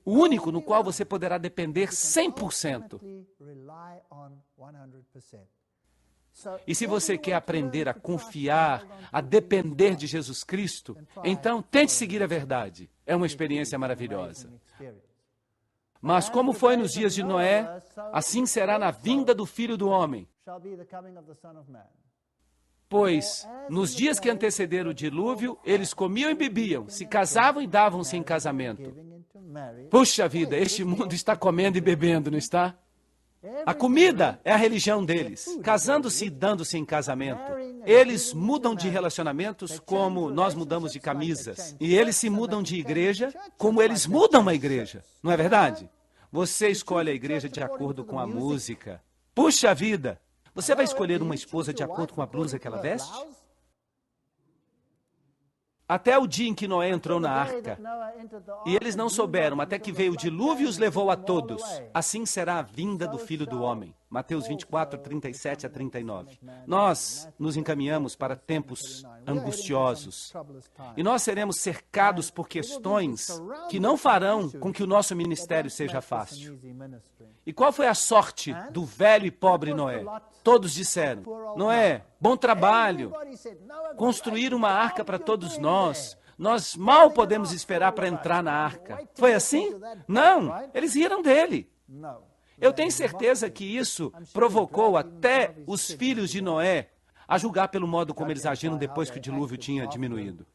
o único no qual você poderá depender 100%. E se você quer aprender a confiar, a depender de Jesus Cristo, então tente seguir a verdade. É uma experiência maravilhosa. Mas como foi nos dias de Noé, assim será na vinda do Filho do Homem. Pois, nos dias que antecederam o dilúvio, eles comiam e bebiam, se casavam e davam-se em casamento. Puxa vida, este mundo está comendo e bebendo, não está? A comida é a religião deles, casando-se e dando-se em casamento. Eles mudam de relacionamentos como nós mudamos de camisas. E eles se mudam de igreja como eles mudam uma igreja. Não é verdade? Você escolhe a igreja de acordo com a música. Puxa vida! Você vai escolher uma esposa de acordo com a blusa que ela veste? Até o dia em que Noé entrou na arca, e eles não souberam, até que veio o dilúvio e os levou a todos. Assim será a vinda do Filho do Homem. Mateus 24, 37 a 39. Nós nos encaminhamos para tempos angustiosos. E nós seremos cercados por questões que não farão com que o nosso ministério seja fácil. E qual foi a sorte do velho e pobre Noé? Todos disseram: Noé, bom trabalho, construir uma arca para todos nós. Nós mal podemos esperar para entrar na arca. Foi assim? Não, eles riram dele. Eu tenho certeza que isso provocou até os filhos de Noé a julgar pelo modo como eles agiram depois que o dilúvio tinha diminuído.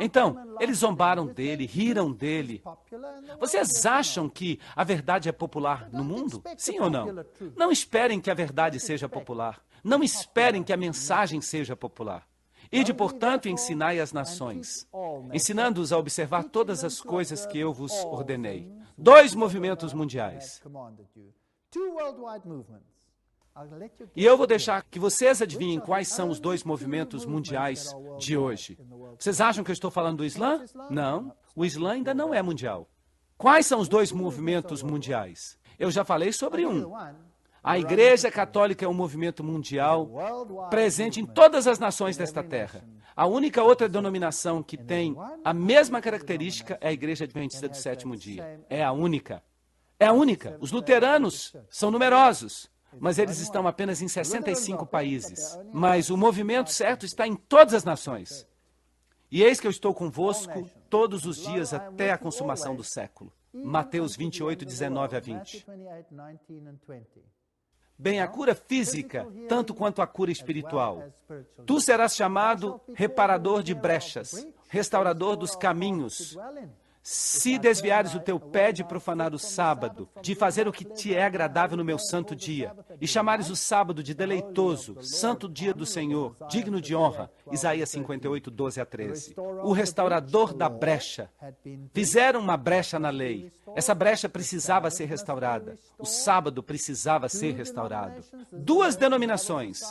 Então, eles zombaram dele, riram dele. Vocês acham que a verdade é popular no mundo? Sim ou não? Não esperem que a verdade seja popular. Não esperem que a mensagem seja popular. Ide, portanto, e ensinai as nações, ensinando-os a observar todas as coisas que eu vos ordenei. 2 movimentos mundiais. E eu vou deixar que vocês adivinhem quais são os 2 movimentos mundiais de hoje. Vocês acham que eu estou falando do Islã? Não, o Islã ainda não é mundial. Quais são os 2 movimentos mundiais? Eu já falei sobre um. A Igreja Católica é um movimento mundial presente em todas as nações desta terra. A única outra denominação que tem a mesma característica é a Igreja Adventista do Sétimo Dia. É a única. É a única. Os luteranos são numerosos, mas eles estão apenas em 65 países. Mas o movimento certo está em todas as nações. E eis que eu estou convosco todos os dias até a consumação do século. Mateus 28, 19 a 20. Bem, a cura física, tanto quanto a cura espiritual. Tu serás chamado reparador de brechas, restaurador dos caminhos. Se desviares o teu pé de profanar o sábado, de fazer o que te é agradável no meu santo dia, e chamares o sábado de deleitoso, santo dia do Senhor, digno de honra, Isaías 58, 12 a 13. O restaurador da brecha. Fizeram uma brecha na lei. Essa brecha precisava ser restaurada. O sábado precisava ser restaurado. 2 denominações.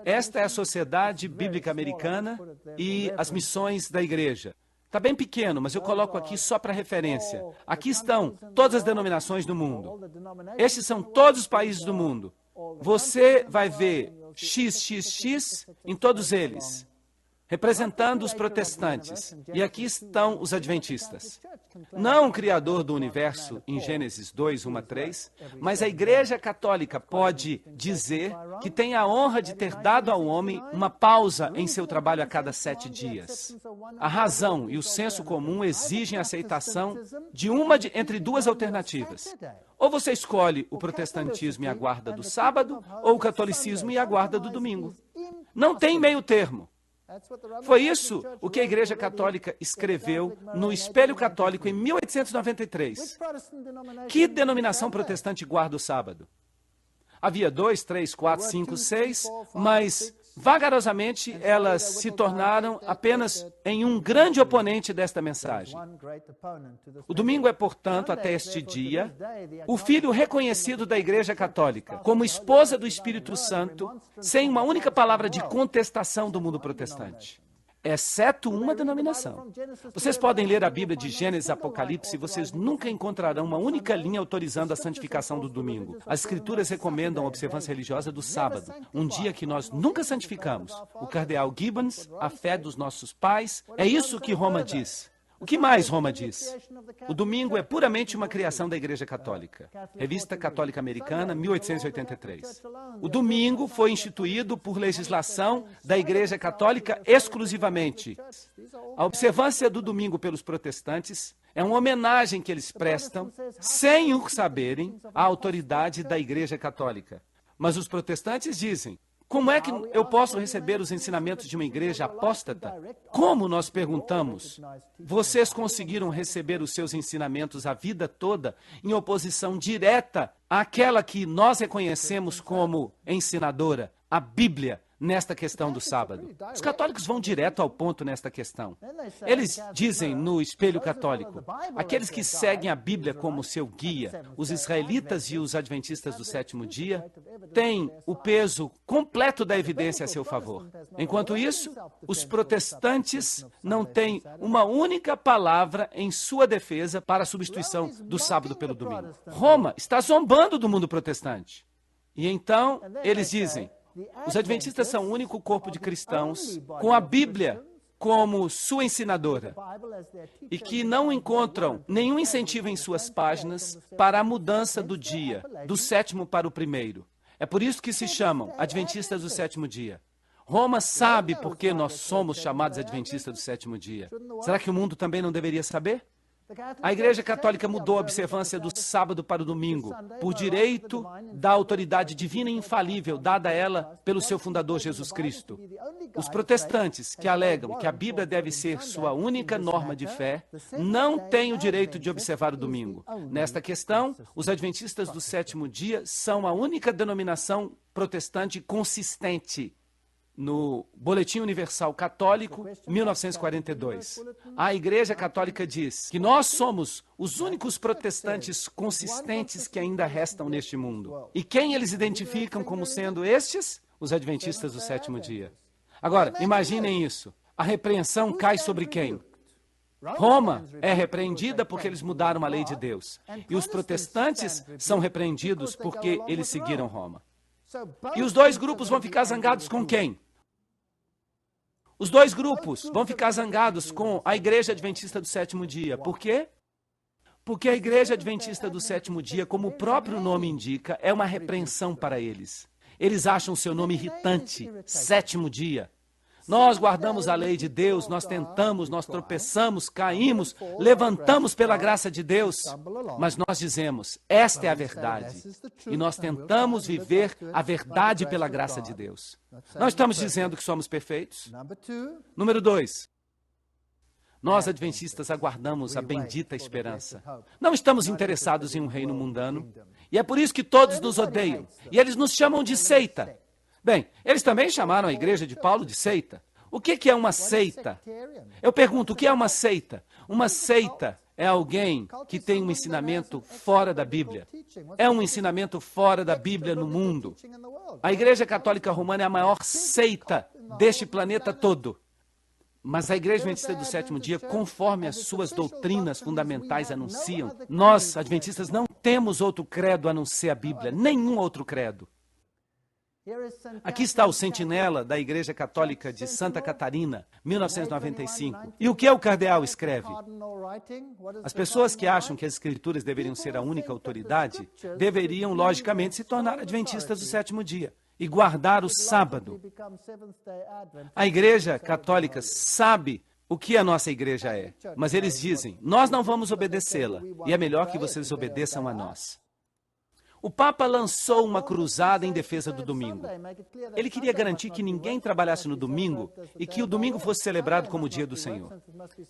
Esta é a Sociedade Bíblica Americana e as missões da igreja. Está bem pequeno, mas eu coloco aqui só para referência. Aqui estão todas as denominações do mundo. Estes são todos os países do mundo. Você vai ver XXX em todos eles, representando os protestantes. E aqui estão os adventistas. Não o Criador do universo, em Gênesis 2, 1 a 3, mas a Igreja Católica pode dizer que tem a honra de ter dado ao homem uma pausa em seu trabalho a cada 7 dias. A razão e o senso comum exigem a aceitação de entre 2 alternativas. Ou você escolhe o protestantismo e a guarda do sábado, ou o catolicismo e a guarda do domingo. Não tem meio termo. Foi isso o que a Igreja Católica escreveu no Espelho Católico em 1893. Que denominação protestante guarda o sábado? Havia 2, 3, 4, 5, 6, mas vagarosamente elas se tornaram apenas em um grande oponente desta mensagem. O domingo é, portanto, até este dia, o filho reconhecido da Igreja Católica como esposa do Espírito Santo, sem uma única palavra de contestação do mundo protestante. Exceto uma denominação. Vocês podem ler a Bíblia de Gênesis e Apocalipse e vocês nunca encontrarão uma única linha autorizando a santificação do domingo. As Escrituras recomendam a observância religiosa do sábado, um dia que nós nunca santificamos. O cardeal Gibbons, a fé dos nossos pais, é isso que Roma diz. O que mais Roma diz? O domingo é puramente uma criação da Igreja Católica. Revista Católica Americana, 1883. O domingo foi instituído por legislação da Igreja Católica exclusivamente. A observância do domingo pelos protestantes é uma homenagem que eles prestam, sem o saberem, à autoridade da Igreja Católica. Mas os protestantes dizem: como é que eu posso receber os ensinamentos de uma igreja apóstata? Como, nós perguntamos, vocês conseguiram receber os seus ensinamentos a vida toda em oposição direta àquela que nós reconhecemos como ensinadora, a Bíblia, nesta questão do sábado? Os católicos vão direto ao ponto nesta questão. Eles dizem no Espelho Católico: aqueles que seguem a Bíblia como seu guia, os israelitas e os adventistas do sétimo dia, têm o peso completo da evidência a seu favor. Enquanto isso, os protestantes não têm uma única palavra em sua defesa para a substituição do sábado pelo domingo. Roma está zombando do mundo protestante. E então, eles dizem: os adventistas são o único corpo de cristãos com a Bíblia como sua ensinadora e que não encontram nenhum incentivo em suas páginas para a mudança do dia, do sétimo para o primeiro. É por isso que se chamam adventistas do sétimo dia. Roma sabe por que nós somos chamados adventistas do sétimo dia. Será que o mundo também não deveria saber? A Igreja Católica mudou a observância do sábado para o domingo, por direito da autoridade divina e infalível dada a ela pelo seu fundador Jesus Cristo. Os protestantes, que alegam que a Bíblia deve ser sua única norma de fé, não têm o direito de observar o domingo. Nesta questão, os adventistas do sétimo dia são a única denominação protestante consistente. No Boletim Universal Católico, 1942, a Igreja Católica diz que nós somos os únicos protestantes consistentes que ainda restam neste mundo. E quem eles identificam como sendo estes? Os adventistas do sétimo dia. Agora, imaginem isso. A repreensão cai sobre quem? Roma é repreendida porque eles mudaram a lei de Deus. E os protestantes são repreendidos porque eles seguiram Roma. E os dois grupos vão ficar zangados com quem? Os dois grupos vão ficar zangados com a Igreja Adventista do sétimo dia. Por quê? Porque a Igreja Adventista do sétimo dia, como o próprio nome indica, é uma repreensão para eles. Eles acham seu nome irritante, sétimo dia. Nós guardamos a lei de Deus, nós tentamos, nós tropeçamos, caímos, levantamos pela graça de Deus, mas nós dizemos: esta é a verdade. E nós tentamos viver a verdade pela graça de Deus. Não estamos dizendo que somos perfeitos. Número 2. Nós, adventistas, aguardamos a bendita esperança. Não estamos interessados em um reino mundano. E é por isso que todos nos odeiam. E eles nos chamam de seita. Bem, eles também chamaram a igreja de Paulo de seita. O que é uma seita? Eu pergunto, o que é uma seita? Uma seita é alguém que tem um ensinamento fora da Bíblia. É um ensinamento fora da Bíblia no mundo. A Igreja Católica Romana é a maior seita deste planeta todo. Mas a Igreja Adventista do sétimo dia, conforme as suas doutrinas fundamentais anunciam, nós, adventistas, não temos outro credo a não ser a Bíblia, nenhum outro credo. Aqui está o sentinela da Igreja Católica de Santa Catarina, 1995. E o que o cardeal escreve? As pessoas que acham que as Escrituras deveriam ser a única autoridade, deveriam, logicamente, se tornar adventistas do sétimo dia e guardar o sábado. A Igreja Católica sabe o que a nossa igreja é, mas eles dizem: nós não vamos obedecê-la, e é melhor que vocês obedeçam a nós. O Papa lançou uma cruzada em defesa do domingo. Ele queria garantir que ninguém trabalhasse no domingo e que o domingo fosse celebrado como o dia do Senhor.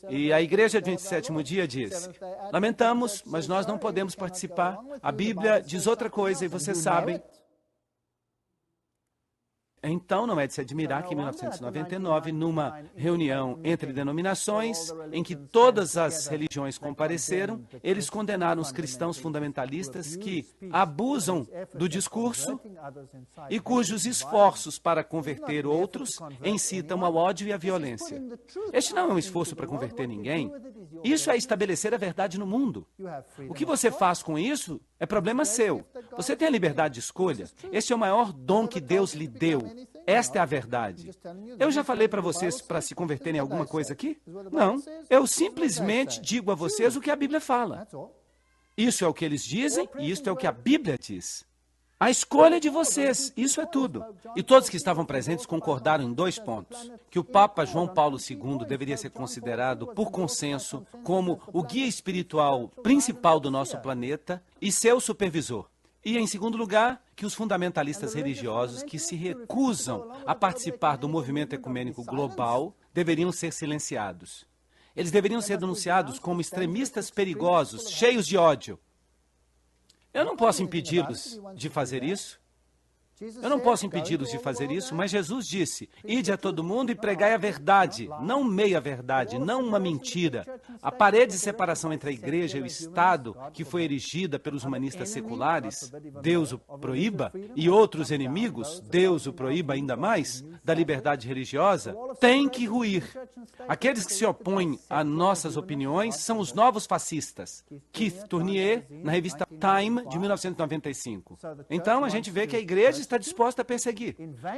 E a Igreja Adventista do Sétimo Dia disse: lamentamos, mas nós não podemos participar. A Bíblia diz outra coisa e vocês sabem. Então, não é de se admirar que em 1999, numa reunião entre denominações, em que todas as religiões compareceram, eles condenaram os cristãos fundamentalistas que abusam do discurso e cujos esforços para converter outros incitam ao ódio e à violência. Este não é um esforço para converter ninguém. Isso é estabelecer a verdade no mundo. O que você faz com isso é problema seu. Você tem a liberdade de escolha. Este é o maior dom que Deus lhe deu. Esta é a verdade. Eu já falei para vocês para se converterem em alguma coisa aqui? Não. Eu simplesmente digo a vocês o que a Bíblia fala. Isso é o que eles dizem e isto é o que a Bíblia diz. A escolha é de vocês, isso é tudo. E todos que estavam presentes concordaram em 2 pontos. Que o Papa João Paulo II deveria ser considerado, por consenso, como o guia espiritual principal do nosso planeta e seu supervisor. E, em segundo lugar, que os fundamentalistas religiosos que se recusam a participar do movimento ecumênico global deveriam ser silenciados. Eles deveriam ser denunciados como extremistas perigosos, cheios de ódio. Eu não posso impedi-los de fazer isso. Eu não posso impedi-los de fazer isso, mas Jesus disse: ide a todo mundo e pregai a verdade, não meia verdade, não uma mentira. A parede de separação entre a igreja e o Estado, que foi erigida pelos humanistas seculares, Deus o proíba, e outros inimigos, Deus o proíba ainda mais, da liberdade religiosa, tem que ruir. Aqueles que se opõem a nossas opiniões são os novos fascistas. Keith Tournier, na revista Time, de 1995. Então, a gente vê que a igreja está disposta a perseguir.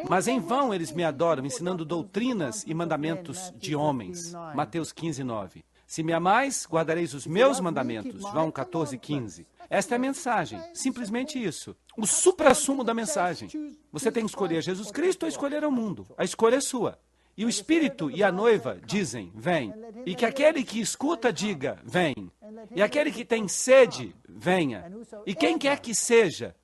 Mas em vão eles me adoram, ensinando doutrinas e mandamentos de homens. Mateus 15:9. Se me amais, guardareis os meus mandamentos. João 14:15. Esta é a mensagem, simplesmente isso. O suprassumo da mensagem. Você tem que escolher Jesus Cristo ou escolher o mundo. A escolha é sua. E o Espírito e a noiva dizem, vem. E que aquele que escuta diga, vem. E aquele que tem sede, venha. E quem quer que seja,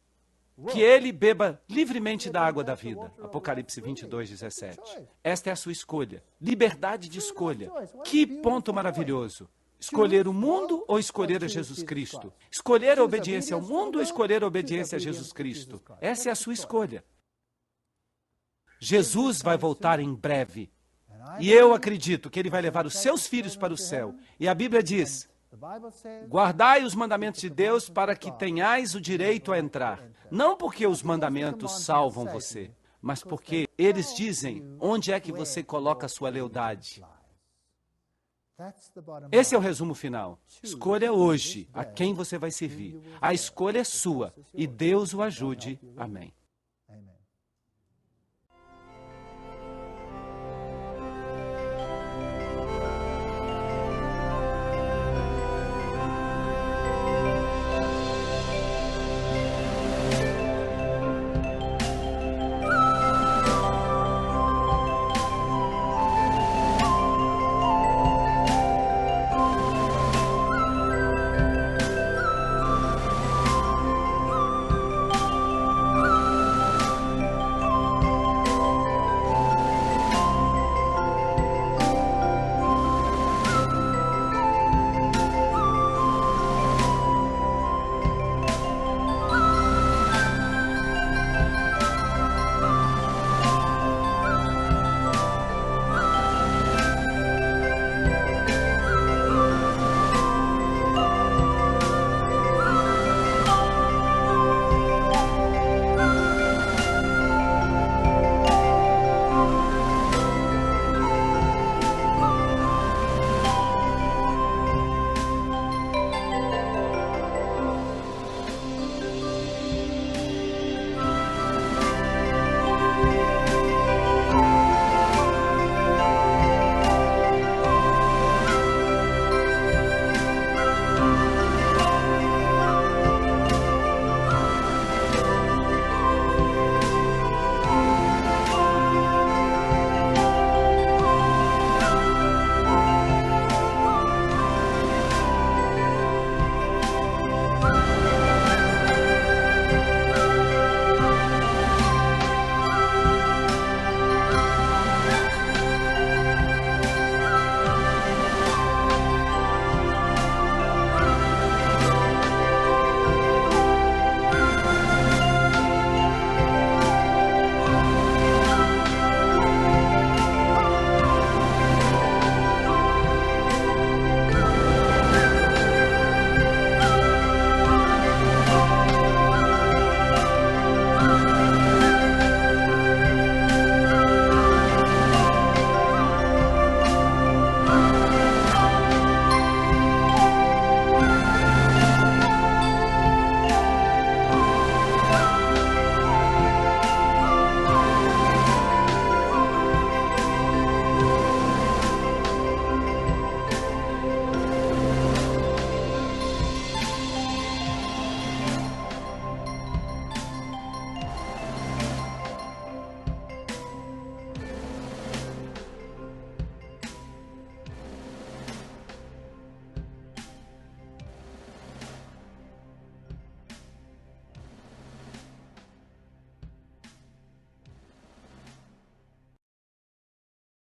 que ele beba livremente da água da vida. Apocalipse 22:17. Esta é a sua escolha. Liberdade de escolha. Que ponto maravilhoso. Escolher o mundo ou escolher a Jesus Cristo? Escolher a obediência ao mundo ou escolher a obediência a Jesus Cristo? Essa é a sua escolha. Jesus vai voltar em breve. E eu acredito que ele vai levar os seus filhos para o céu. E a Bíblia diz: guardai os mandamentos de Deus para que tenhais o direito a entrar. Não porque os mandamentos salvam você, mas porque eles dizem onde é que você coloca a sua lealdade. Esse é o resumo final. Escolha hoje a quem você vai servir. A escolha é sua e Deus o ajude. Amém.